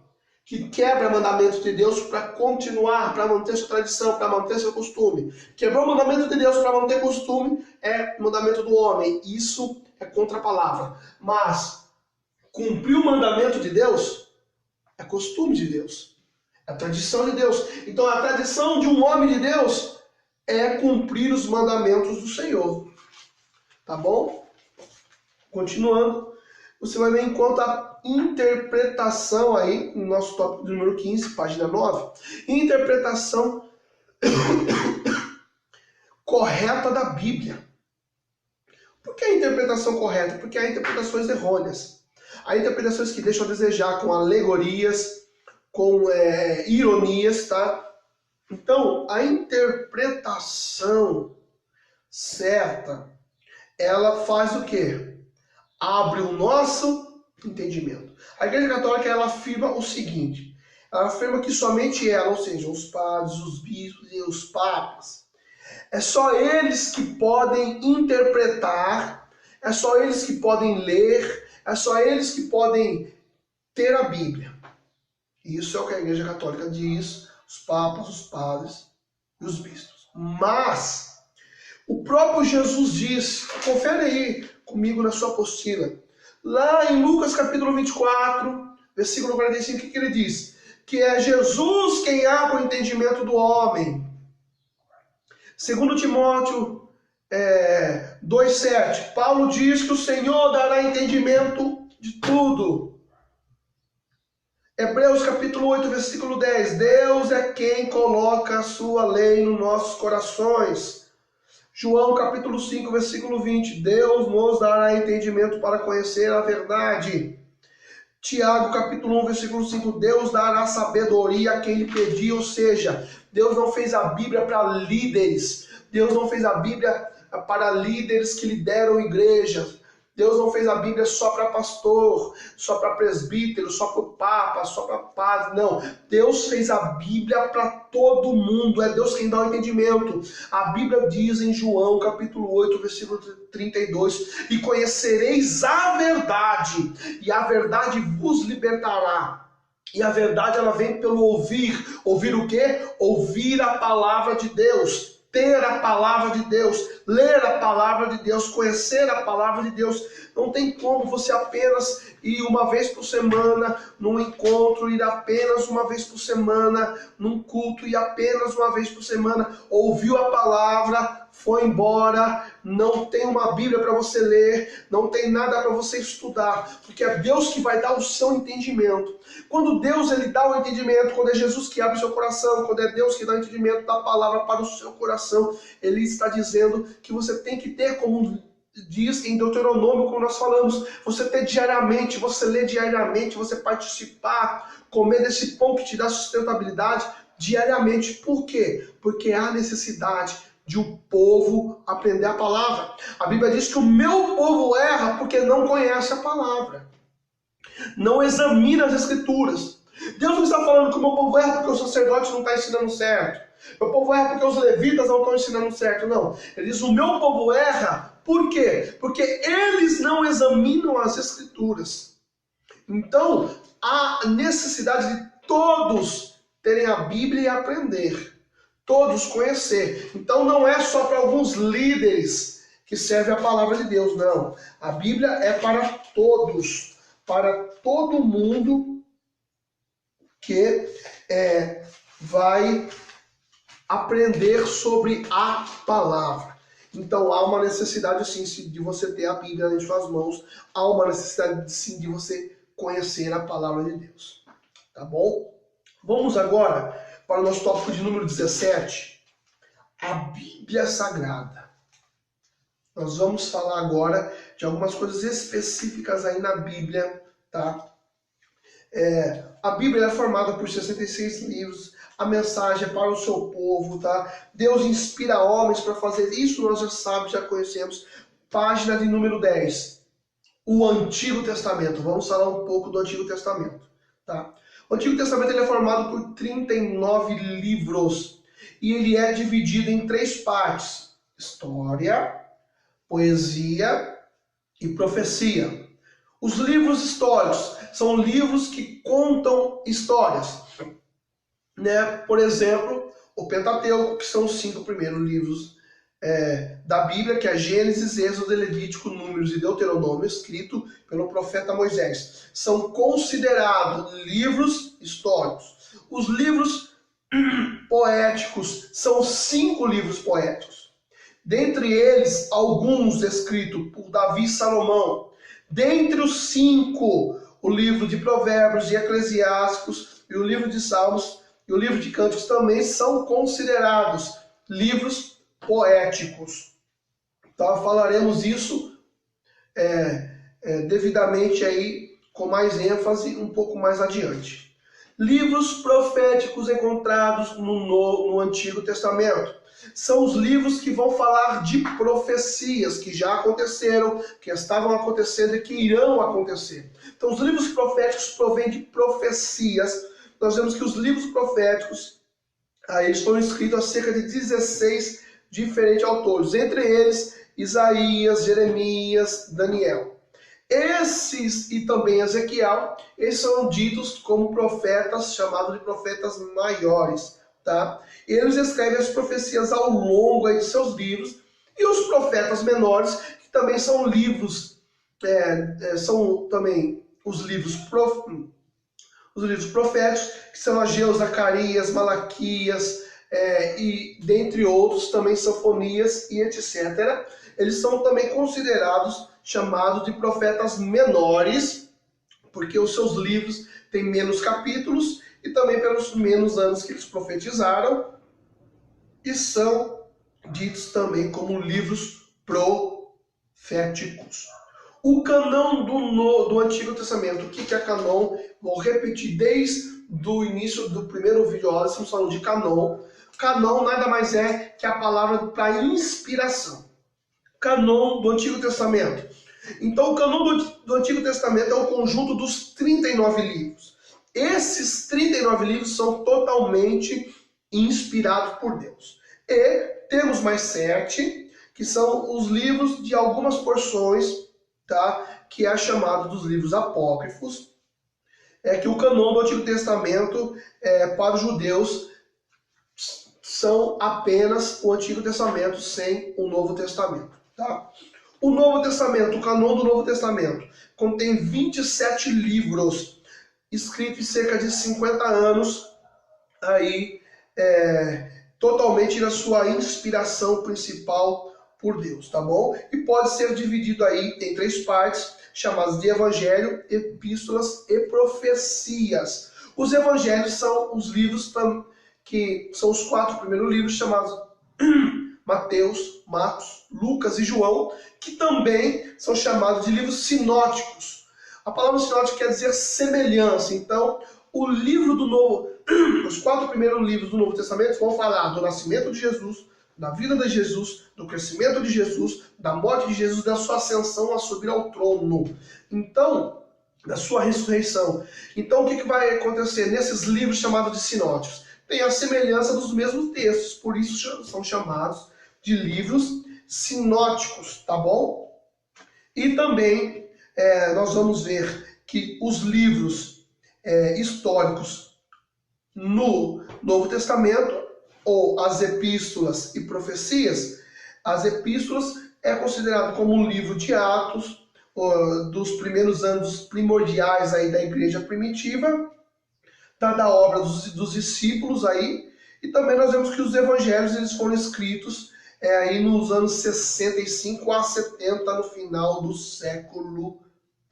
Speaker 1: que quebra mandamentos de Deus para continuar, para manter sua tradição, para manter seu costume. Quebrou o mandamento de Deus para manter costume é mandamento do homem. Isso é contra a palavra. Mas cumprir o mandamento de Deus é costume de Deus. É tradição de Deus. Então a tradição de um homem de Deus é cumprir os mandamentos do Senhor. Tá bom? Continuando, você vai ver enquanto a interpretação aí, no nosso tópico número 15, página 9, interpretação correta da Bíblia. Por que a interpretação correta? Porque há interpretações errôneas. Há interpretações que deixam a desejar, com alegorias, com ironias, tá? Então, a interpretação certa, ela faz o quê? Abre o nosso entendimento. A Igreja Católica, ela afirma o seguinte, ela afirma que somente ela, ou seja, os padres, os bispos e os papas, é só eles que podem interpretar, é só eles que podem ler, é só eles que podem ter a Bíblia. Isso é o que a Igreja Católica diz, os papas, os padres e os bispos. Mas O próprio Jesus diz, confere aí comigo na sua apostila, lá em Lucas capítulo 24, versículo 45, o que ele diz? Que é Jesus quem abre o entendimento do homem. Segundo Timóteo 2,7, Paulo diz que o Senhor dará entendimento de tudo. Hebreus capítulo 8, versículo 10, Deus é quem coloca a sua lei nos nossos corações. João capítulo 5, versículo 20, Deus nos dará entendimento para conhecer a verdade. Tiago capítulo 1, versículo 5, Deus dará sabedoria a quem lhe pedir, ou seja, Deus não fez a Bíblia para líderes, Deus não fez a Bíblia para líderes que lideram igrejas, Deus não fez a Bíblia só para pastor, só para presbítero, só para o papa, só para padre, não. Deus fez a Bíblia para todo mundo, é Deus quem dá o entendimento. A Bíblia diz em João capítulo 8, versículo 32, e conhecereis a verdade, e a verdade vos libertará. E a verdade ela vem pelo ouvir. Ouvir o quê? Ouvir a palavra de Deus. Ter a palavra de Deus, ler a palavra de Deus, conhecer a palavra de Deus. Não tem como você apenas ir uma vez por semana num encontro, ir apenas uma vez por semana num culto, ir apenas uma vez por semana, ouviu a palavra, foi embora, não tem uma Bíblia para você ler, não tem nada para você estudar, porque é Deus que vai dar o seu entendimento. Quando Deus ele dá o entendimento, quando é Jesus que abre o seu coração, quando é Deus que dá o entendimento da palavra para o seu coração, ele está dizendo que você tem que ter, como diz em Deuteronômio, como nós falamos, você ter diariamente, você ler diariamente, você participar, comer desse pão que te dá sustentabilidade diariamente. Por quê? Porque há necessidade de o povo aprender a palavra. A Bíblia diz que o meu povo erra porque não conhece a palavra, não examina as escrituras. Deus não está falando que o meu povo erra porque o sacerdote não está ensinando certo, meu povo erra porque os levitas não estão ensinando certo, não. Ele diz, o meu povo erra, por quê? Porque eles não examinam as escrituras. Então, há necessidade de todos terem a Bíblia e aprender, todos conhecer. Então não é só para alguns líderes que serve a palavra de Deus, não. A Bíblia é para todos, para todo mundo que vai aprender sobre a palavra. Então há uma necessidade sim de você ter a Bíblia em suas mãos, há uma necessidade sim de você conhecer a palavra de Deus. Tá bom? Vamos agora para o nosso tópico de número 17, a Bíblia Sagrada. Nós vamos falar agora de algumas coisas específicas aí na Bíblia, tá? A Bíblia é formada por 66 livros, a mensagem é para o seu povo, tá? Deus inspira homens para fazer isso, nós já sabemos, já conhecemos. Página de número 10, o Antigo Testamento. Vamos falar um pouco do Antigo Testamento, tá? O Antigo Testamento ele é formado por 39 livros e ele é dividido em 3 partes: história, poesia e profecia. Os livros históricos são livros que contam histórias, né? Por exemplo, o Pentateuco, que são os 5 primeiros livros da Bíblia, que é Gênesis, Êxodo, Levítico, Números e Deuteronômio, escrito pelo profeta Moisés. São considerados livros históricos. Os livros poéticos são 5 livros poéticos. Dentre eles, alguns escritos por Davi e Salomão. Dentre os 5, o livro de Provérbios e Eclesiásticos e o livro de Salmos e o livro de Cânticos também são considerados livros poéticos. Então falaremos isso devidamente aí, com mais ênfase, um pouco mais adiante. Livros proféticos encontrados no Antigo Testamento são os livros que vão falar de profecias que já aconteceram, que estavam acontecendo e que irão acontecer. Então os livros proféticos provêm de profecias. Nós vemos que os livros proféticos eles foram escritos a cerca de 16 diferentes autores, entre eles Isaías, Jeremias, Daniel. Esses e também Ezequiel, eles são ditos como profetas, chamados de profetas maiores, tá? Eles escrevem as profecias ao longo aí de seus livros E os profetas menores, que também são livros, são também os livros proféticos, que são Ageu, Zacarias, Malaquias, e dentre outros, também Sofonias e etc. Eles são também considerados, chamados de profetas menores, porque os seus livros têm menos capítulos e também pelos menos anos que eles profetizaram, e são ditos também como livros proféticos. O canão do Antigo Testamento. O que é canão? Vou repetir desde o início do primeiro vídeo, estamos falando de canão. Canão nada mais é que a palavra para inspiração. Canão do Antigo Testamento. Então, o canão do Antigo Testamento é o conjunto dos 39 livros. Esses 39 livros são totalmente inspirados por Deus. E temos mais 7, que são os livros de algumas porções, tá? Que é chamado dos livros apócrifos. É que o canão do Antigo Testamento, para os judeus, são apenas o Antigo Testamento sem o Novo Testamento, tá? O Novo Testamento, o canão do Novo Testamento, contém 27 livros, escritos em cerca de 50 anos, aí, totalmente na sua inspiração principal por Deus, tá bom? E pode ser dividido aí em 3 partes, chamadas de Evangelho, Epístolas e Profecias. Os Evangelhos são os livros que são os 4 primeiros livros, chamados Mateus, Marcos, Lucas e João, que também são chamados de livros sinóticos. A palavra sinótico quer dizer semelhança. Então, o livro do Novo, os 4 primeiros livros do Novo Testamento vão falar do nascimento de Jesus, da vida de Jesus, do crescimento de Jesus, da morte de Jesus, da sua ascensão a subir ao trono. Então, da sua ressurreição. Então, o que vai acontecer nesses livros chamados de sinóticos? Tem a semelhança dos mesmos textos, por isso são chamados de livros sinóticos, tá bom? E também nós vamos ver que os livros históricos no Novo Testamento, ou as epístolas e profecias, as epístolas é considerado como um livro de Atos, dos primeiros anos primordiais aí da igreja primitiva, da obra dos discípulos aí, e também nós vemos que os evangelhos eles foram escritos aí nos anos 65 a 70, no final do século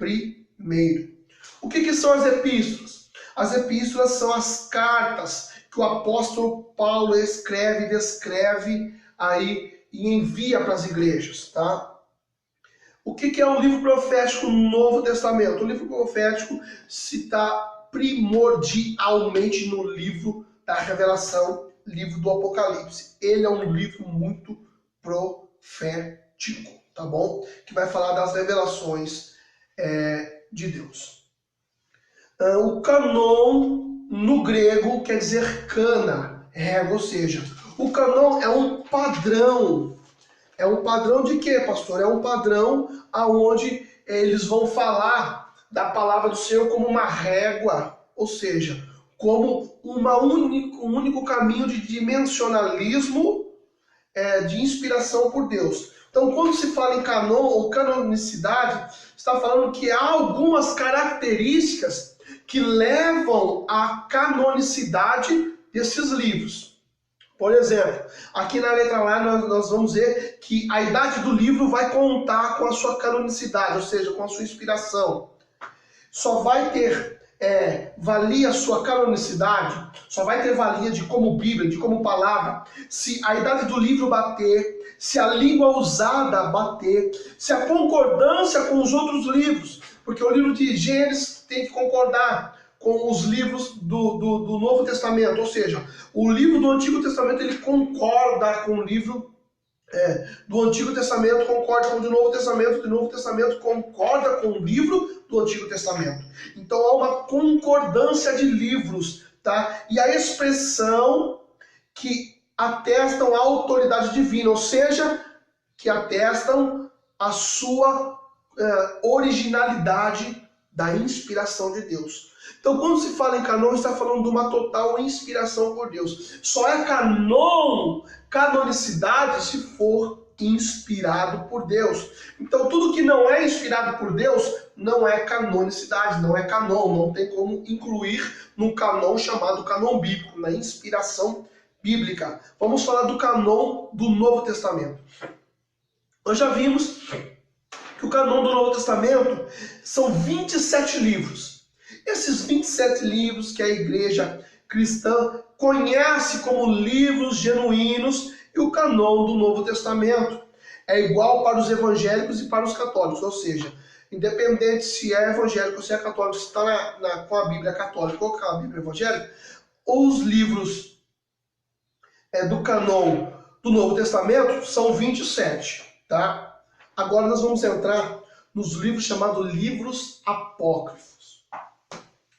Speaker 1: I. O que são as epístolas? As epístolas são as cartas que o apóstolo Paulo escreve, descreve aí e envia para as igrejas, tá? O que é um livro profético no Novo Testamento? O livro profético se está primordialmente no livro da Revelação, livro do Apocalipse. Ele é um livro muito profético, tá bom? Que vai falar das revelações de Deus. O canon no grego quer dizer cana, régua, ou seja, o canon é um padrão. É um padrão de quê, pastor? É um padrão aonde eles vão falar da palavra do Senhor como uma régua, ou seja, como um único caminho de dimensionalismo, de inspiração por Deus. Então, quando se fala em canon ou canonicidade, está falando que há algumas características que levam à canonicidade desses livros. Por exemplo, aqui na letra A nós vamos ver que a idade do livro vai contar com a sua canonicidade, ou seja, com a sua inspiração. Só vai ter valia a sua canonicidade, só vai ter valia de como Bíblia, de como palavra, se a idade do livro bater, se a língua usada bater, se a concordância com os outros livros, porque o livro de Gênesis tem que concordar com os livros do Novo Testamento, ou seja, o livro do Antigo Testamento ele concorda com o livro do Antigo Testamento, concorda com o do Novo Testamento concorda com o livro do Antigo Testamento. Então há uma concordância de livros, tá? E a expressão que atestam a autoridade divina, ou seja, que atestam a sua originalidade da inspiração de Deus. Então, quando se fala em canon, está falando de uma total inspiração por Deus. Só é canonicidade se for inspirado por Deus. Então, tudo que não é inspirado por Deus não é canonicidade, não é canon, não tem como incluir num canon chamado canon bíblico, na inspiração bíblica. Vamos falar do canon do Novo Testamento. Nós já vimos que o canon do Novo Testamento são 27 livros. Esses 27 livros que a igreja cristã conhece como livros genuínos, e o canon do Novo Testamento é igual para os evangélicos e para os católicos, ou seja, independente se é evangélico ou se é católico, se está com a Bíblia católica ou com a Bíblia evangélica, os livros do canon do Novo Testamento são 27, tá? Agora nós vamos entrar nos livros chamados livros apócrifos.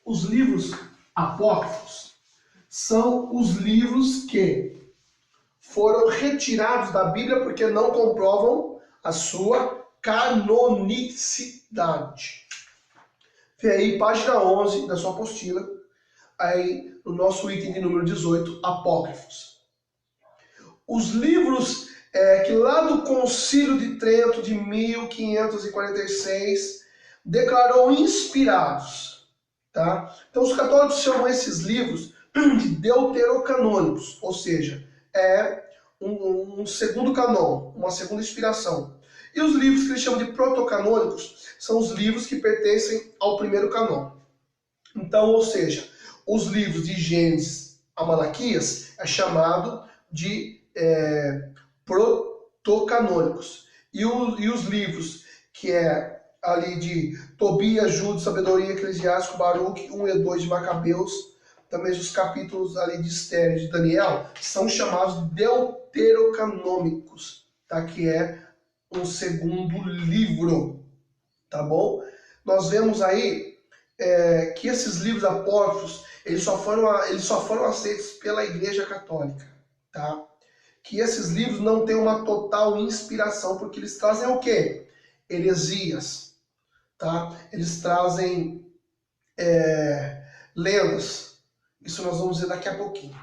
Speaker 1: Os livros apócrifos são os livros que foram retirados da Bíblia porque não comprovam a sua canonicidade. Vê aí, página 11 da sua apostila, aí no nosso item de número 18, apócrifos. Os livros que lá do Concílio de Trento de 1546 declarou inspirados, tá? Então os católicos chamam esses livros de deuterocanônicos, ou seja, é um segundo canon, uma segunda inspiração. E os livros que eles chamam de protocanônicos são os livros que pertencem ao primeiro canon. Então, ou seja, os livros de Gênesis a Malaquias é chamado de protocanônicos. E os livros que é ali de Tobias, Judas, Sabedoria, Eclesiástico, Baruque, 1 e 2 de Macabeus, também os capítulos ali de Esther e de Daniel, são chamados de deuterocanônicos, tá? Que é um segundo livro, tá bom? Nós vemos aí que esses livros apócrifos, eles só foram aceitos pela Igreja Católica, tá? Que esses livros não têm uma total inspiração, porque eles trazem o quê? Heresias, tá? Eles trazem lendas. Isso nós vamos ver daqui a pouquinho.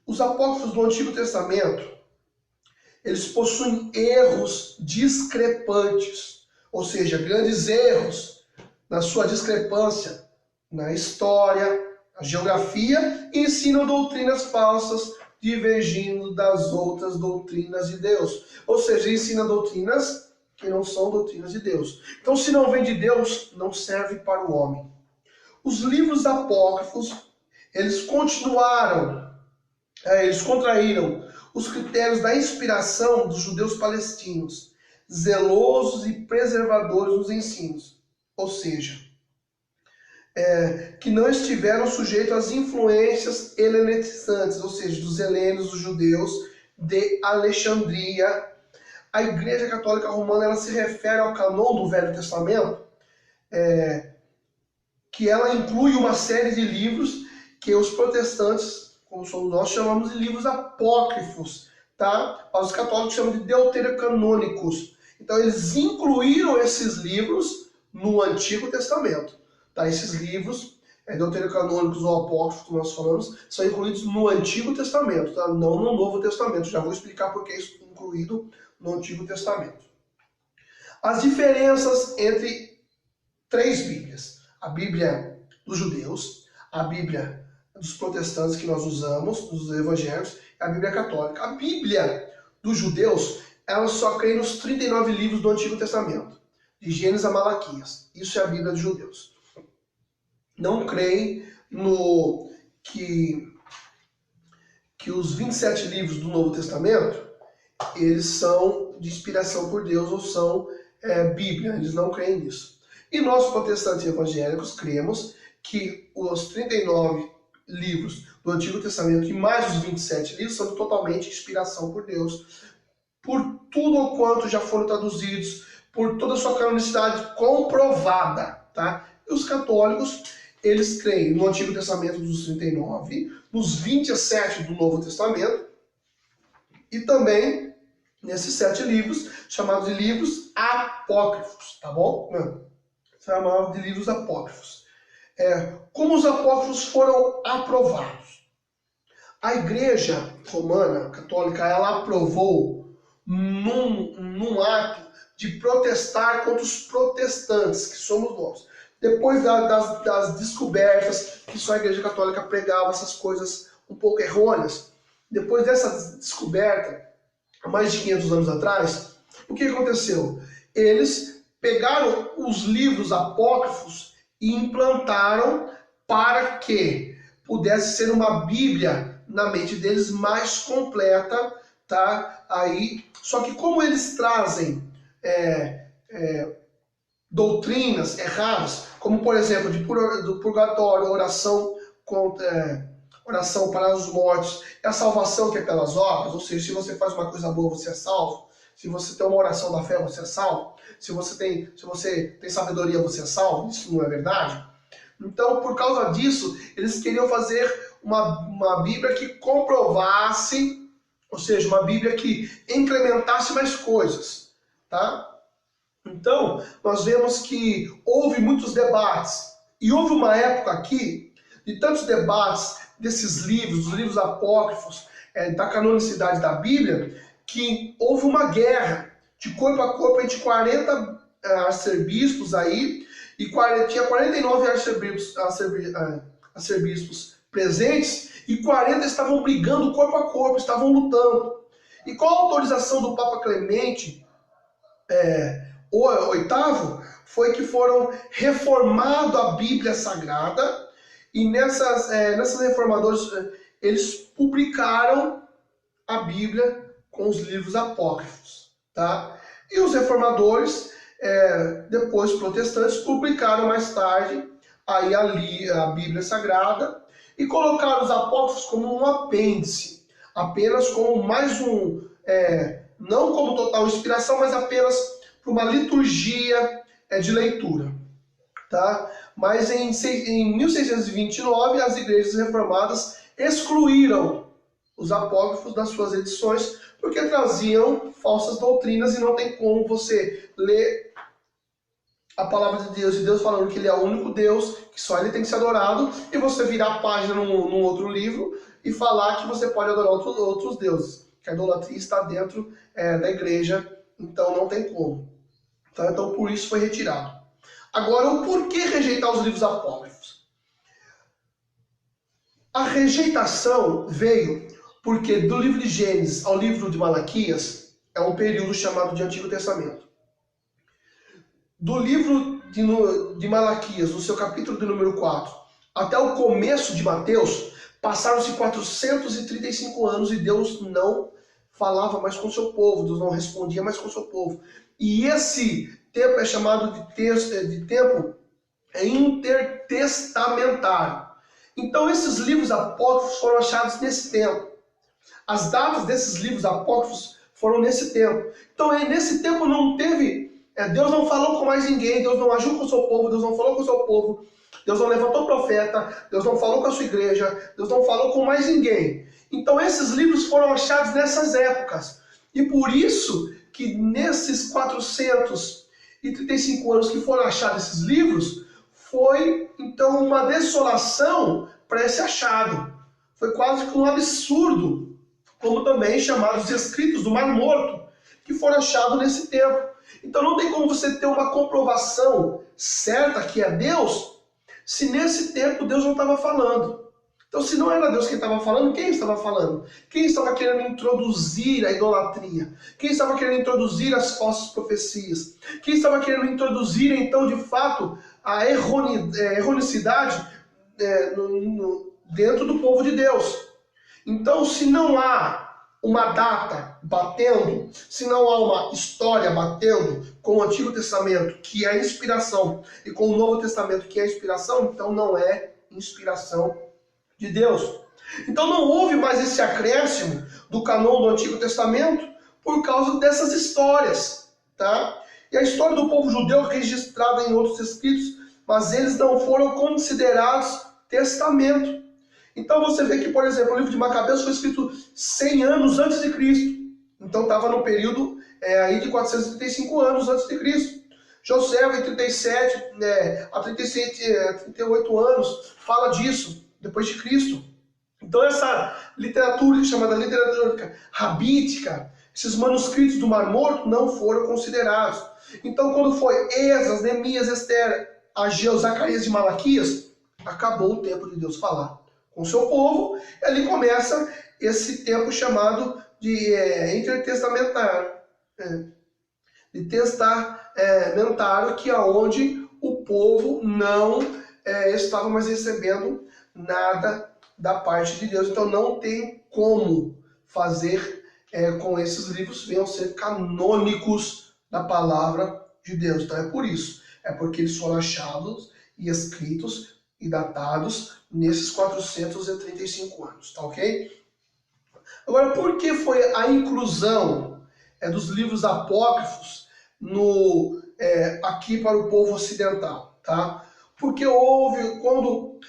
Speaker 1: Os apócrifos do Antigo Testamento, eles possuem erros discrepantes, ou seja, grandes erros na sua discrepância na história, na geografia, e ensinam doutrinas falsas divergindo das outras doutrinas de Deus. Ou seja, ensina doutrinas que não são doutrinas de Deus. Então, se não vem de Deus, não serve para o homem. Os livros apócrifos, eles contraíram os critérios da inspiração dos judeus palestinos, zelosos e preservadores nos ensinos, ou seja, que não estiveram sujeitos às influências helenizantes, ou seja, dos helenos, dos judeus de Alexandria. A Igreja Católica Romana ela se refere ao canon do Velho Testamento, que ela inclui uma série de livros que os protestantes, como somos nós, chamamos de livros apócrifos, tá? Os católicos chamam de deuterocanônicos. Então eles incluíram esses livros no Antigo Testamento, tá? Esses livros, deuterocanônicos ou apócrifos, como nós falamos, são incluídos no Antigo Testamento, tá? Não no Novo Testamento. Já vou explicar por que isso é incluído no Antigo Testamento. As diferenças entre três Bíblias: a Bíblia dos judeus, a Bíblia dos protestantes que nós usamos, dos evangélicos, e a Bíblia católica. A Bíblia dos judeus, ela só crê nos 39 livros do Antigo Testamento, de Gênesis a Malaquias. Isso é a Bíblia dos judeus. Não creem no que os 27 livros do Novo Testamento, eles são de inspiração por Deus ou são Bíblia. Eles não creem nisso. E nós, protestantes e evangélicos, cremos que os 39 livros do Antigo Testamento e mais os 27 livros são totalmente inspiração por Deus, por tudo o quanto já foram traduzidos, por toda a sua canonicidade comprovada, tá? E os católicos, eles creem no Antigo Testamento dos 39, nos 27 do Novo Testamento e também nesses 7 livros, chamados de livros apócrifos, tá bom? Chamados de livros apócrifos. Como os apócrifos foram aprovados? A Igreja Romana Católica, ela aprovou num ato de protestar contra os protestantes, que somos nós. Depois das descobertas, que só a Igreja Católica pregava essas coisas um pouco errôneas, depois dessa descoberta, há mais de 500 anos atrás, o que aconteceu? Eles pegaram os livros apócrifos e implantaram para que pudesse ser uma Bíblia na mente deles mais completa, tá? Aí, só que como eles trazem doutrinas erradas, como por exemplo do purgatório, oração para os mortos, e a salvação que é pelas obras, ou seja, se você faz uma coisa boa, você é salvo. Se você tem uma oração da fé, você é salvo. Se você tem sabedoria, você é salvo. Isso não é verdade? Então, por causa disso, eles queriam fazer uma Bíblia que comprovasse, ou seja, uma Bíblia que incrementasse mais coisas, tá? Então, nós vemos que houve muitos debates. E houve uma época aqui de tantos debates desses livros, os livros apócrifos, da canonicidade da Bíblia, que houve uma guerra de corpo a corpo entre 40 arcebispos aí, e tinha 49 arcebispos presentes, e 40 estavam brigando corpo a corpo, estavam lutando. E com a autorização do Papa Clemente, o oitavo, foi que foram reformado a Bíblia Sagrada, e nessas reformadoras eles publicaram a Bíblia com os livros apócrifos, tá? E os reformadores, depois protestantes, publicaram mais tarde aí a Bíblia Sagrada e colocaram os apócrifos como um apêndice, apenas como mais não como total inspiração, mas apenas para uma liturgia de leitura, tá? Mas em 1629 as igrejas reformadas excluíram os apócrifos das suas edições porque traziam falsas doutrinas e não tem como você ler a palavra de Deus e Deus falando que ele é o único Deus, que só ele tem que ser adorado, e você virar a página num outro livro e falar que você pode adorar outros deuses, que a idolatria está dentro da igreja, então não tem como. Tá? Então por isso foi retirado. Agora, o porquê rejeitar os livros apócrifos? A rejeitação veio porque do livro de Gênesis ao livro de Malaquias é um período chamado de Antigo Testamento. Do livro de Malaquias, no seu capítulo de número 4, até o começo de Mateus, passaram-se 435 anos e Deus não falava mais com o seu povo, Deus não respondia mais com o seu povo. E esse tempo é chamado de tempo intertestamentário. Então esses livros apócrifos foram achados nesse tempo. As datas desses livros apócrifos foram nesse tempo. Então nesse tempo não teve... Deus não falou com mais ninguém, Deus não agiu com o seu povo, Deus não falou com o seu povo, Deus não levantou profeta, Deus não falou com a sua igreja, Deus não falou com mais ninguém. Então esses livros foram achados nessas épocas. E por isso que nesses 435 anos que foram achados esses livros, foi então uma desolação para esse achado. Foi quase que um absurdo, como também chamados os escritos do Mar Morto, que foram achados nesse tempo. Então não tem como você ter uma comprovação certa que é Deus, se nesse tempo Deus não estava falando. Então se não era Deus quem estava falando, quem estava falando? Quem estava querendo introduzir a idolatria? Quem estava querendo introduzir as falsas profecias? Quem estava querendo introduzir então de fato a erronicidade dentro do povo de Deus? Então se não há uma data batendo, se não há uma história batendo com o Antigo Testamento, que é a inspiração, e com o Novo Testamento, que é a inspiração, então não é inspiração de Deus. Então não houve mais esse acréscimo do canon do Antigo Testamento por causa dessas histórias, tá? E a história do povo judeu é registrada em outros escritos, mas eles não foram considerados testamento. Então você vê que, por exemplo, o livro de Macabeus foi escrito 100 anos antes de Cristo. Então estava no período aí de 435 anos antes de Cristo. José, em 37 a 38 anos, fala disso, depois de Cristo. Então essa literatura chamada literatura rabítica, Esses manuscritos do Mar Morto não foram considerados. Então, quando foi Esdras, Neemias, Esther, Ageu, Zacarias e Malaquias, acabou o tempo de Deus falar com o seu povo, e ali começa esse tempo chamado de intertestamentário, de testamentário, que é onde o povo não estava mais recebendo nada da parte de Deus. Então não tem como fazer com esses livros venham ser canônicos da palavra de Deus. Então é por isso, é porque eles foram achados e escritos e datados nesses 435 anos, tá ok? Agora, por que foi a inclusão dos livros apócrifos aqui para o povo ocidental, tá? Porque houve, quando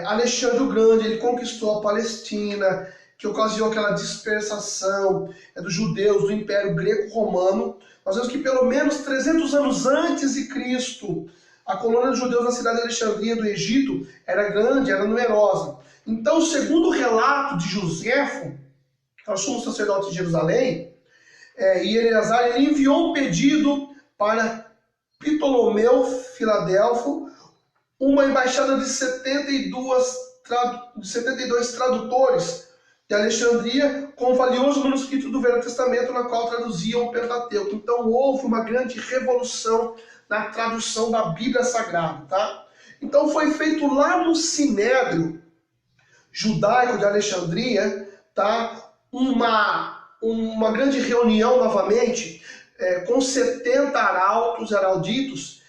Speaker 1: Alexandre o Grande ele conquistou a Palestina, que ocasionou aquela dispersação dos judeus do Império Greco-Romano, nós vemos que pelo menos 300 anos antes de Cristo, a colônia de judeus na cidade de Alexandria do Egito era grande, era numerosa. Então, segundo o relato de Joséfo, que é o sumo sacerdote de Jerusalém, e Eleazar, ele enviou um pedido para Ptolomeu Filadelfo, uma embaixada de 72 tradutores de Alexandria, com o valioso manuscrito do Velho Testamento, na qual traduziam o Pentateuco. Então houve uma grande revolução na tradução da Bíblia Sagrada, tá? Então foi feito lá no Sinédrio judaico de Alexandria, tá? Uma grande reunião novamente, com 70 arautos, heralditos,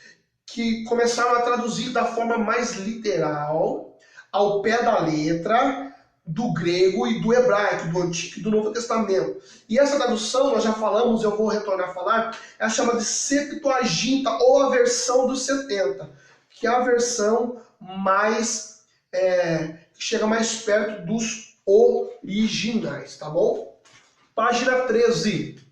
Speaker 1: que começaram a traduzir da forma mais literal, ao pé da letra, do grego e do hebraico, do Antigo e do Novo Testamento. E essa tradução, nós já falamos, eu vou retornar a falar, é a chamada de Septuaginta, ou a versão dos 70, que é a versão mais que chega mais perto dos originais, tá bom? Página 13.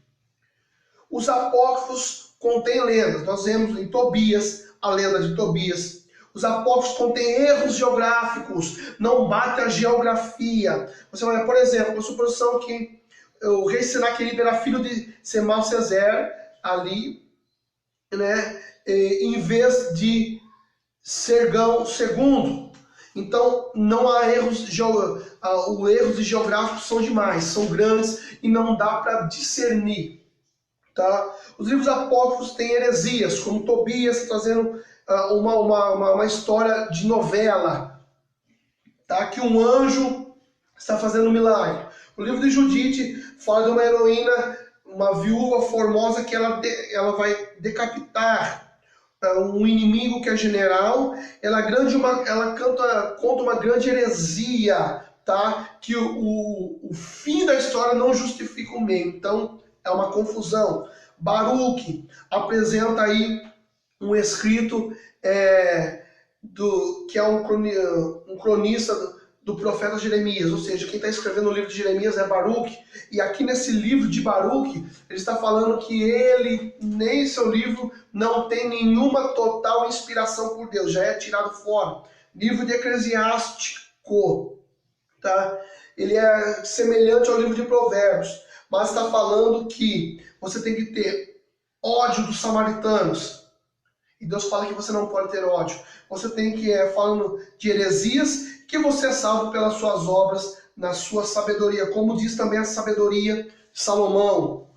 Speaker 1: Os apócrifos contêm lendas. Nós vemos em Tobias, a lenda de Tobias. Os apócrifos contêm erros geográficos, não bate a geografia. Você vai, por exemplo, a suposição que o rei Senaqueribe era filho de Semal-Cezer, ali, né, em vez de Sergão II. Então, não há erros, os erros geográficos são demais, são grandes e não dá para discernir. Tá? Os livros apócrifos têm heresias, como Tobias, trazendo uma história de novela, tá? Que um anjo está fazendo um milagre. O livro de Judite fala de uma heroína, uma viúva formosa, que ela vai decapitar um inimigo que é general. Ela conta uma grande heresia, tá? Que o fim da história não justifica o meio. Então é uma confusão. Baruque apresenta aí um escrito que é um cronista do profeta Jeremias, ou seja, quem está escrevendo o livro de Jeremias é Baruque, e aqui nesse livro de Baruque, ele está falando que ele, nem seu livro, não tem nenhuma total inspiração por Deus, já é tirado fora. Livro de Eclesiástico, tá? Ele é semelhante ao livro de Provérbios, mas está falando que você tem que ter ódio dos samaritanos. E Deus fala que você não pode ter ódio. Você tem que, falando de heresias, que você é salvo pelas suas obras, na sua sabedoria. Como diz também a sabedoria de Salomão.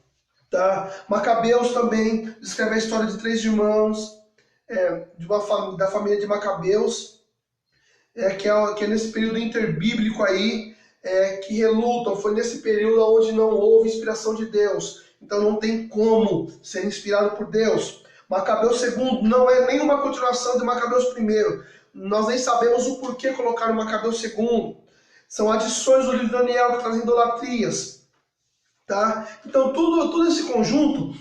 Speaker 1: Tá? Macabeus também descreve a história de 3 irmãos, da família de Macabeus, que é nesse período interbíblico aí, que relutam. Foi nesse período onde não houve inspiração de Deus. Então não tem como ser inspirado por Deus. Macabeus II não é nenhuma continuação de Macabeus I. Nós nem sabemos o porquê colocaram Macabeus II. São adições do livro de Daniel que trazem idolatrias. Tá? Então tudo esse conjunto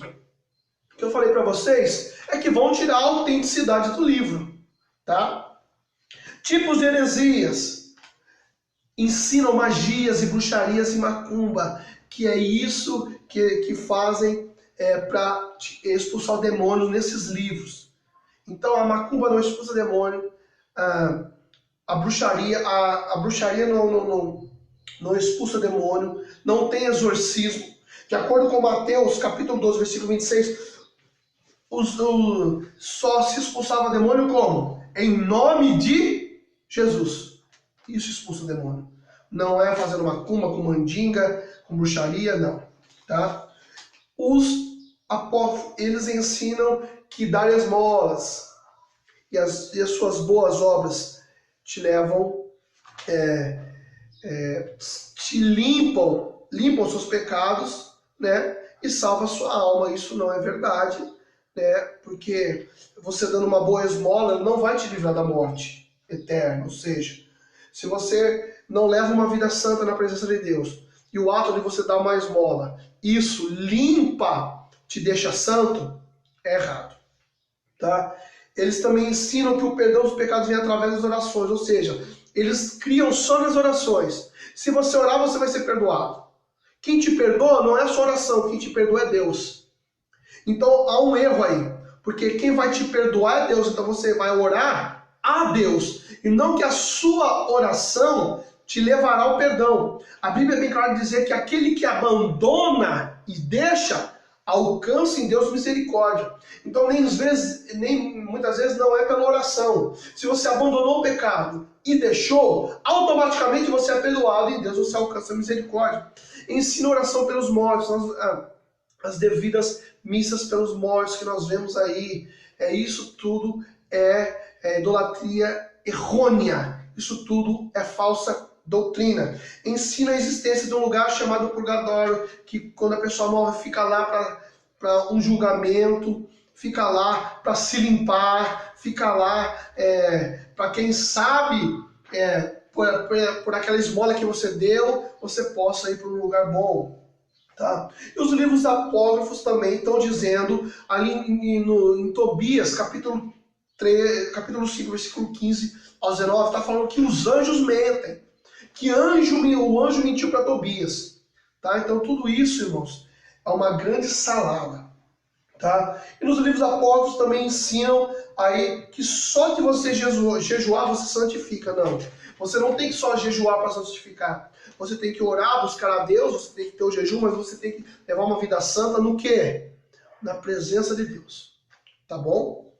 Speaker 1: que eu falei para vocês é que vão tirar a autenticidade do livro. Tá? Tipos de heresias. Ensinam magias e bruxarias e macumba, que é isso que fazem para expulsar o demônio nesses livros. Então a macumba não expulsa demônio, a bruxaria não expulsa demônio, não tem exorcismo. De acordo com Mateus, capítulo 12, versículo 26, só se expulsava demônio como? Em nome de Jesus. Isso expulsa o demônio. Não é fazendo macumba com mandinga, com bruxaria, não. Tá? Os apóstolos, eles ensinam que dar esmolas e as suas boas obras te levam, te limpam seus pecados, né? E salva a sua alma. Isso não é verdade, né? Porque você dando uma boa esmola não vai te livrar da morte eterna. Ou seja, se você não leva uma vida santa na presença de Deus e o ato de você dar uma esmola, isso limpa, te deixa santo, é errado. Tá? Eles também ensinam que o perdão dos pecados vem através das orações, ou seja, eles criam só nas orações. Se você orar, você vai ser perdoado. Quem te perdoa não é a sua oração, quem te perdoa é Deus. Então há um erro aí, porque quem vai te perdoar é Deus, então você vai orar a Deus, e não que a sua oração te levará ao perdão. A Bíblia é bem clara de dizer que aquele que abandona e deixa, alcança em Deus misericórdia. Então muitas vezes não é pela oração. Se você abandonou o pecado e deixou, automaticamente você é perdoado e em Deus você alcança a misericórdia. Ensina oração pelos mortos, as devidas missas pelos mortos que nós vemos aí. Isso tudo é idolatria errônea. Isso tudo é falsa doutrina. Ensina a existência de um lugar chamado purgatório, que quando a pessoa morre fica lá para um julgamento, fica lá para se limpar, fica lá para quem sabe, por aquela esmola que você deu, você possa ir para um lugar bom. Tá? E os livros apócrifos também estão dizendo, ali em Tobias, capítulo 5, versículo 15 ao 19, está falando que os anjos mentem, que o anjo mentiu para Tobias. Tá? Então tudo isso, irmãos, é uma grande salada. Tá? E nos livros apócrifos também ensinam aí que só que você jejuar, você santifica. Não. Você não tem que só jejuar para santificar. Você tem que orar, buscar a Deus, você tem que ter o jejum, mas você tem que levar uma vida santa no quê? Na presença de Deus. Tá bom?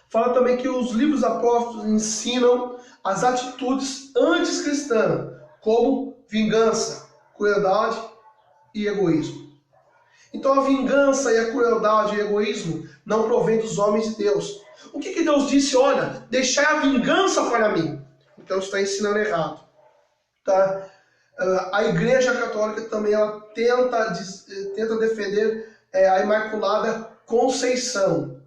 Speaker 1: Fala também que os livros apócrifos ensinam as atitudes anticristãs, como vingança, crueldade e egoísmo. Então a vingança e a crueldade e o egoísmo não provém dos homens de Deus. O que Deus disse? Olha, deixai a vingança para mim. Então está ensinando errado. Tá? A Igreja Católica também ela tenta defender a Imaculada Conceição,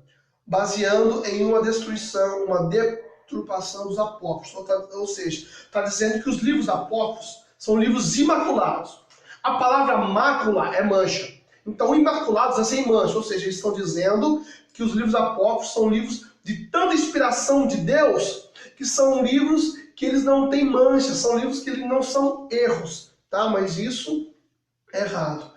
Speaker 1: baseando em uma destruição, uma deturpação dos apócrifos. Ou seja, está dizendo que os livros apócrifos são livros imaculados. A palavra mácula é mancha. Então, imaculados é sem mancha, ou seja, eles estão dizendo que os livros apócrifos são livros de tanta inspiração de Deus, que são livros que eles não têm mancha, são livros que eles não são erros, tá? Mas isso é errado.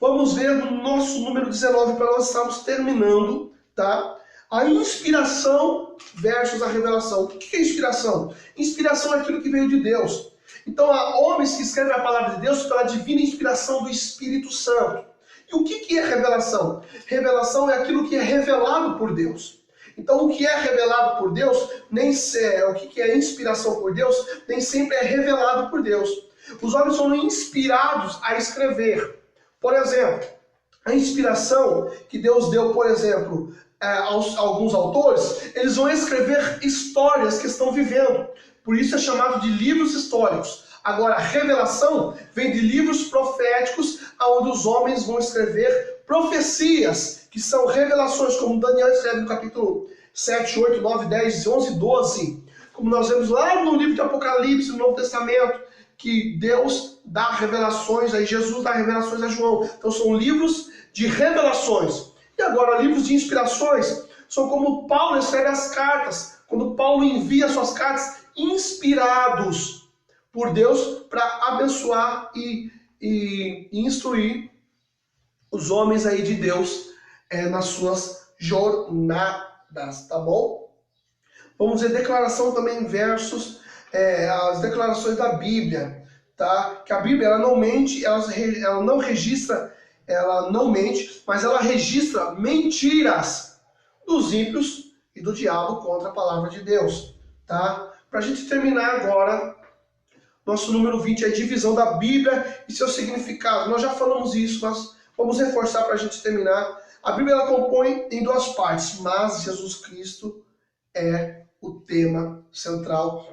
Speaker 1: Vamos ver no nosso número 19, para nós estarmos terminando, tá? A inspiração versus a revelação. O que é inspiração? Inspiração é aquilo que veio de Deus. Então, há homens que escrevem a palavra de Deus pela divina inspiração do Espírito Santo. E o que é revelação? Revelação é aquilo que é revelado por Deus. Então, o que é revelado por Deus, o que é inspiração por Deus, nem sempre é revelado por Deus. Os homens são inspirados a escrever. Por exemplo, a inspiração que Deus deu, por exemplo, a alguns autores, eles vão escrever histórias que estão vivendo. Por isso é chamado de livros históricos. Agora, a revelação vem de livros proféticos, onde os homens vão escrever profecias, que são revelações, como Daniel escreve no capítulo 7, 8, 9, 10, 11, 12. Como nós vemos lá no livro de Apocalipse, no Novo Testamento, que Deus dá revelações, aí Jesus dá revelações a João. Então são livros de revelações. E agora, livros de inspirações são como Paulo escreve as cartas. Quando Paulo envia suas cartas inspirados por Deus para abençoar e instruir os homens aí de Deus nas suas jornadas, tá bom? Vamos ver declaração também versus as declarações da Bíblia, tá? Que a Bíblia ela não mente, ela não registra ela não mente, mas ela registra mentiras dos ímpios e do diabo contra a palavra de Deus, tá? Para a gente terminar agora, nosso número 20 é a divisão da Bíblia e seu significado. Nós já falamos isso, mas vamos reforçar para a gente terminar. A Bíblia ela compõe em duas partes, mas Jesus Cristo é o tema central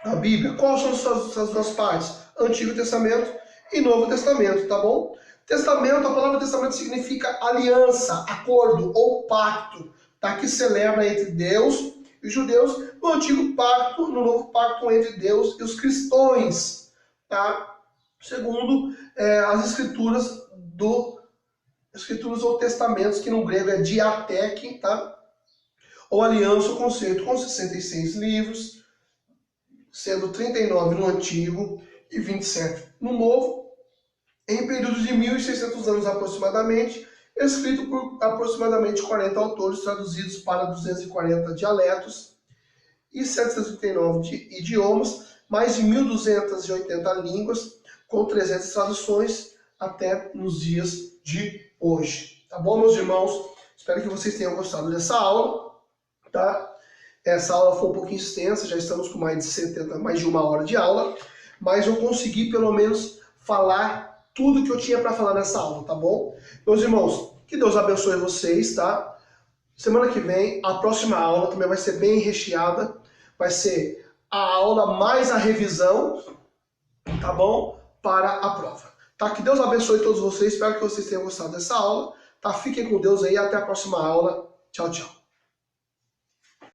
Speaker 1: da Bíblia. Quais são essas duas partes? Antigo Testamento e Novo Testamento, tá bom? Testamento, a palavra testamento significa aliança, acordo ou pacto, tá? Que celebra entre Deus e os judeus, no antigo pacto, no novo pacto entre Deus e os cristãos, tá? Segundo as escrituras ou testamentos, que no grego é diateque, tá? Ou aliança ou concerto, com 66 livros, sendo 39 no antigo e 27 no novo, em períodos de 1.600 anos aproximadamente, escrito por aproximadamente 40 autores, traduzidos para 240 dialetos e 739 idiomas, mais de 1.280 línguas, com 300 traduções até nos dias de hoje. Tá bom, meus irmãos? Espero que vocês tenham gostado dessa aula, tá? Essa aula foi um pouquinho extensa, já estamos com mais de 1 hora de aula, mas eu consegui pelo menos falar tudo que eu tinha para falar nessa aula, tá bom? Meus irmãos, que Deus abençoe vocês, tá? Semana que vem, a próxima aula também vai ser bem recheada, vai ser a aula mais a revisão, tá bom? Para a prova. Tá? Que Deus abençoe todos vocês, espero que vocês tenham gostado dessa aula, tá? Fiquem com Deus aí, até a próxima aula. Tchau, tchau.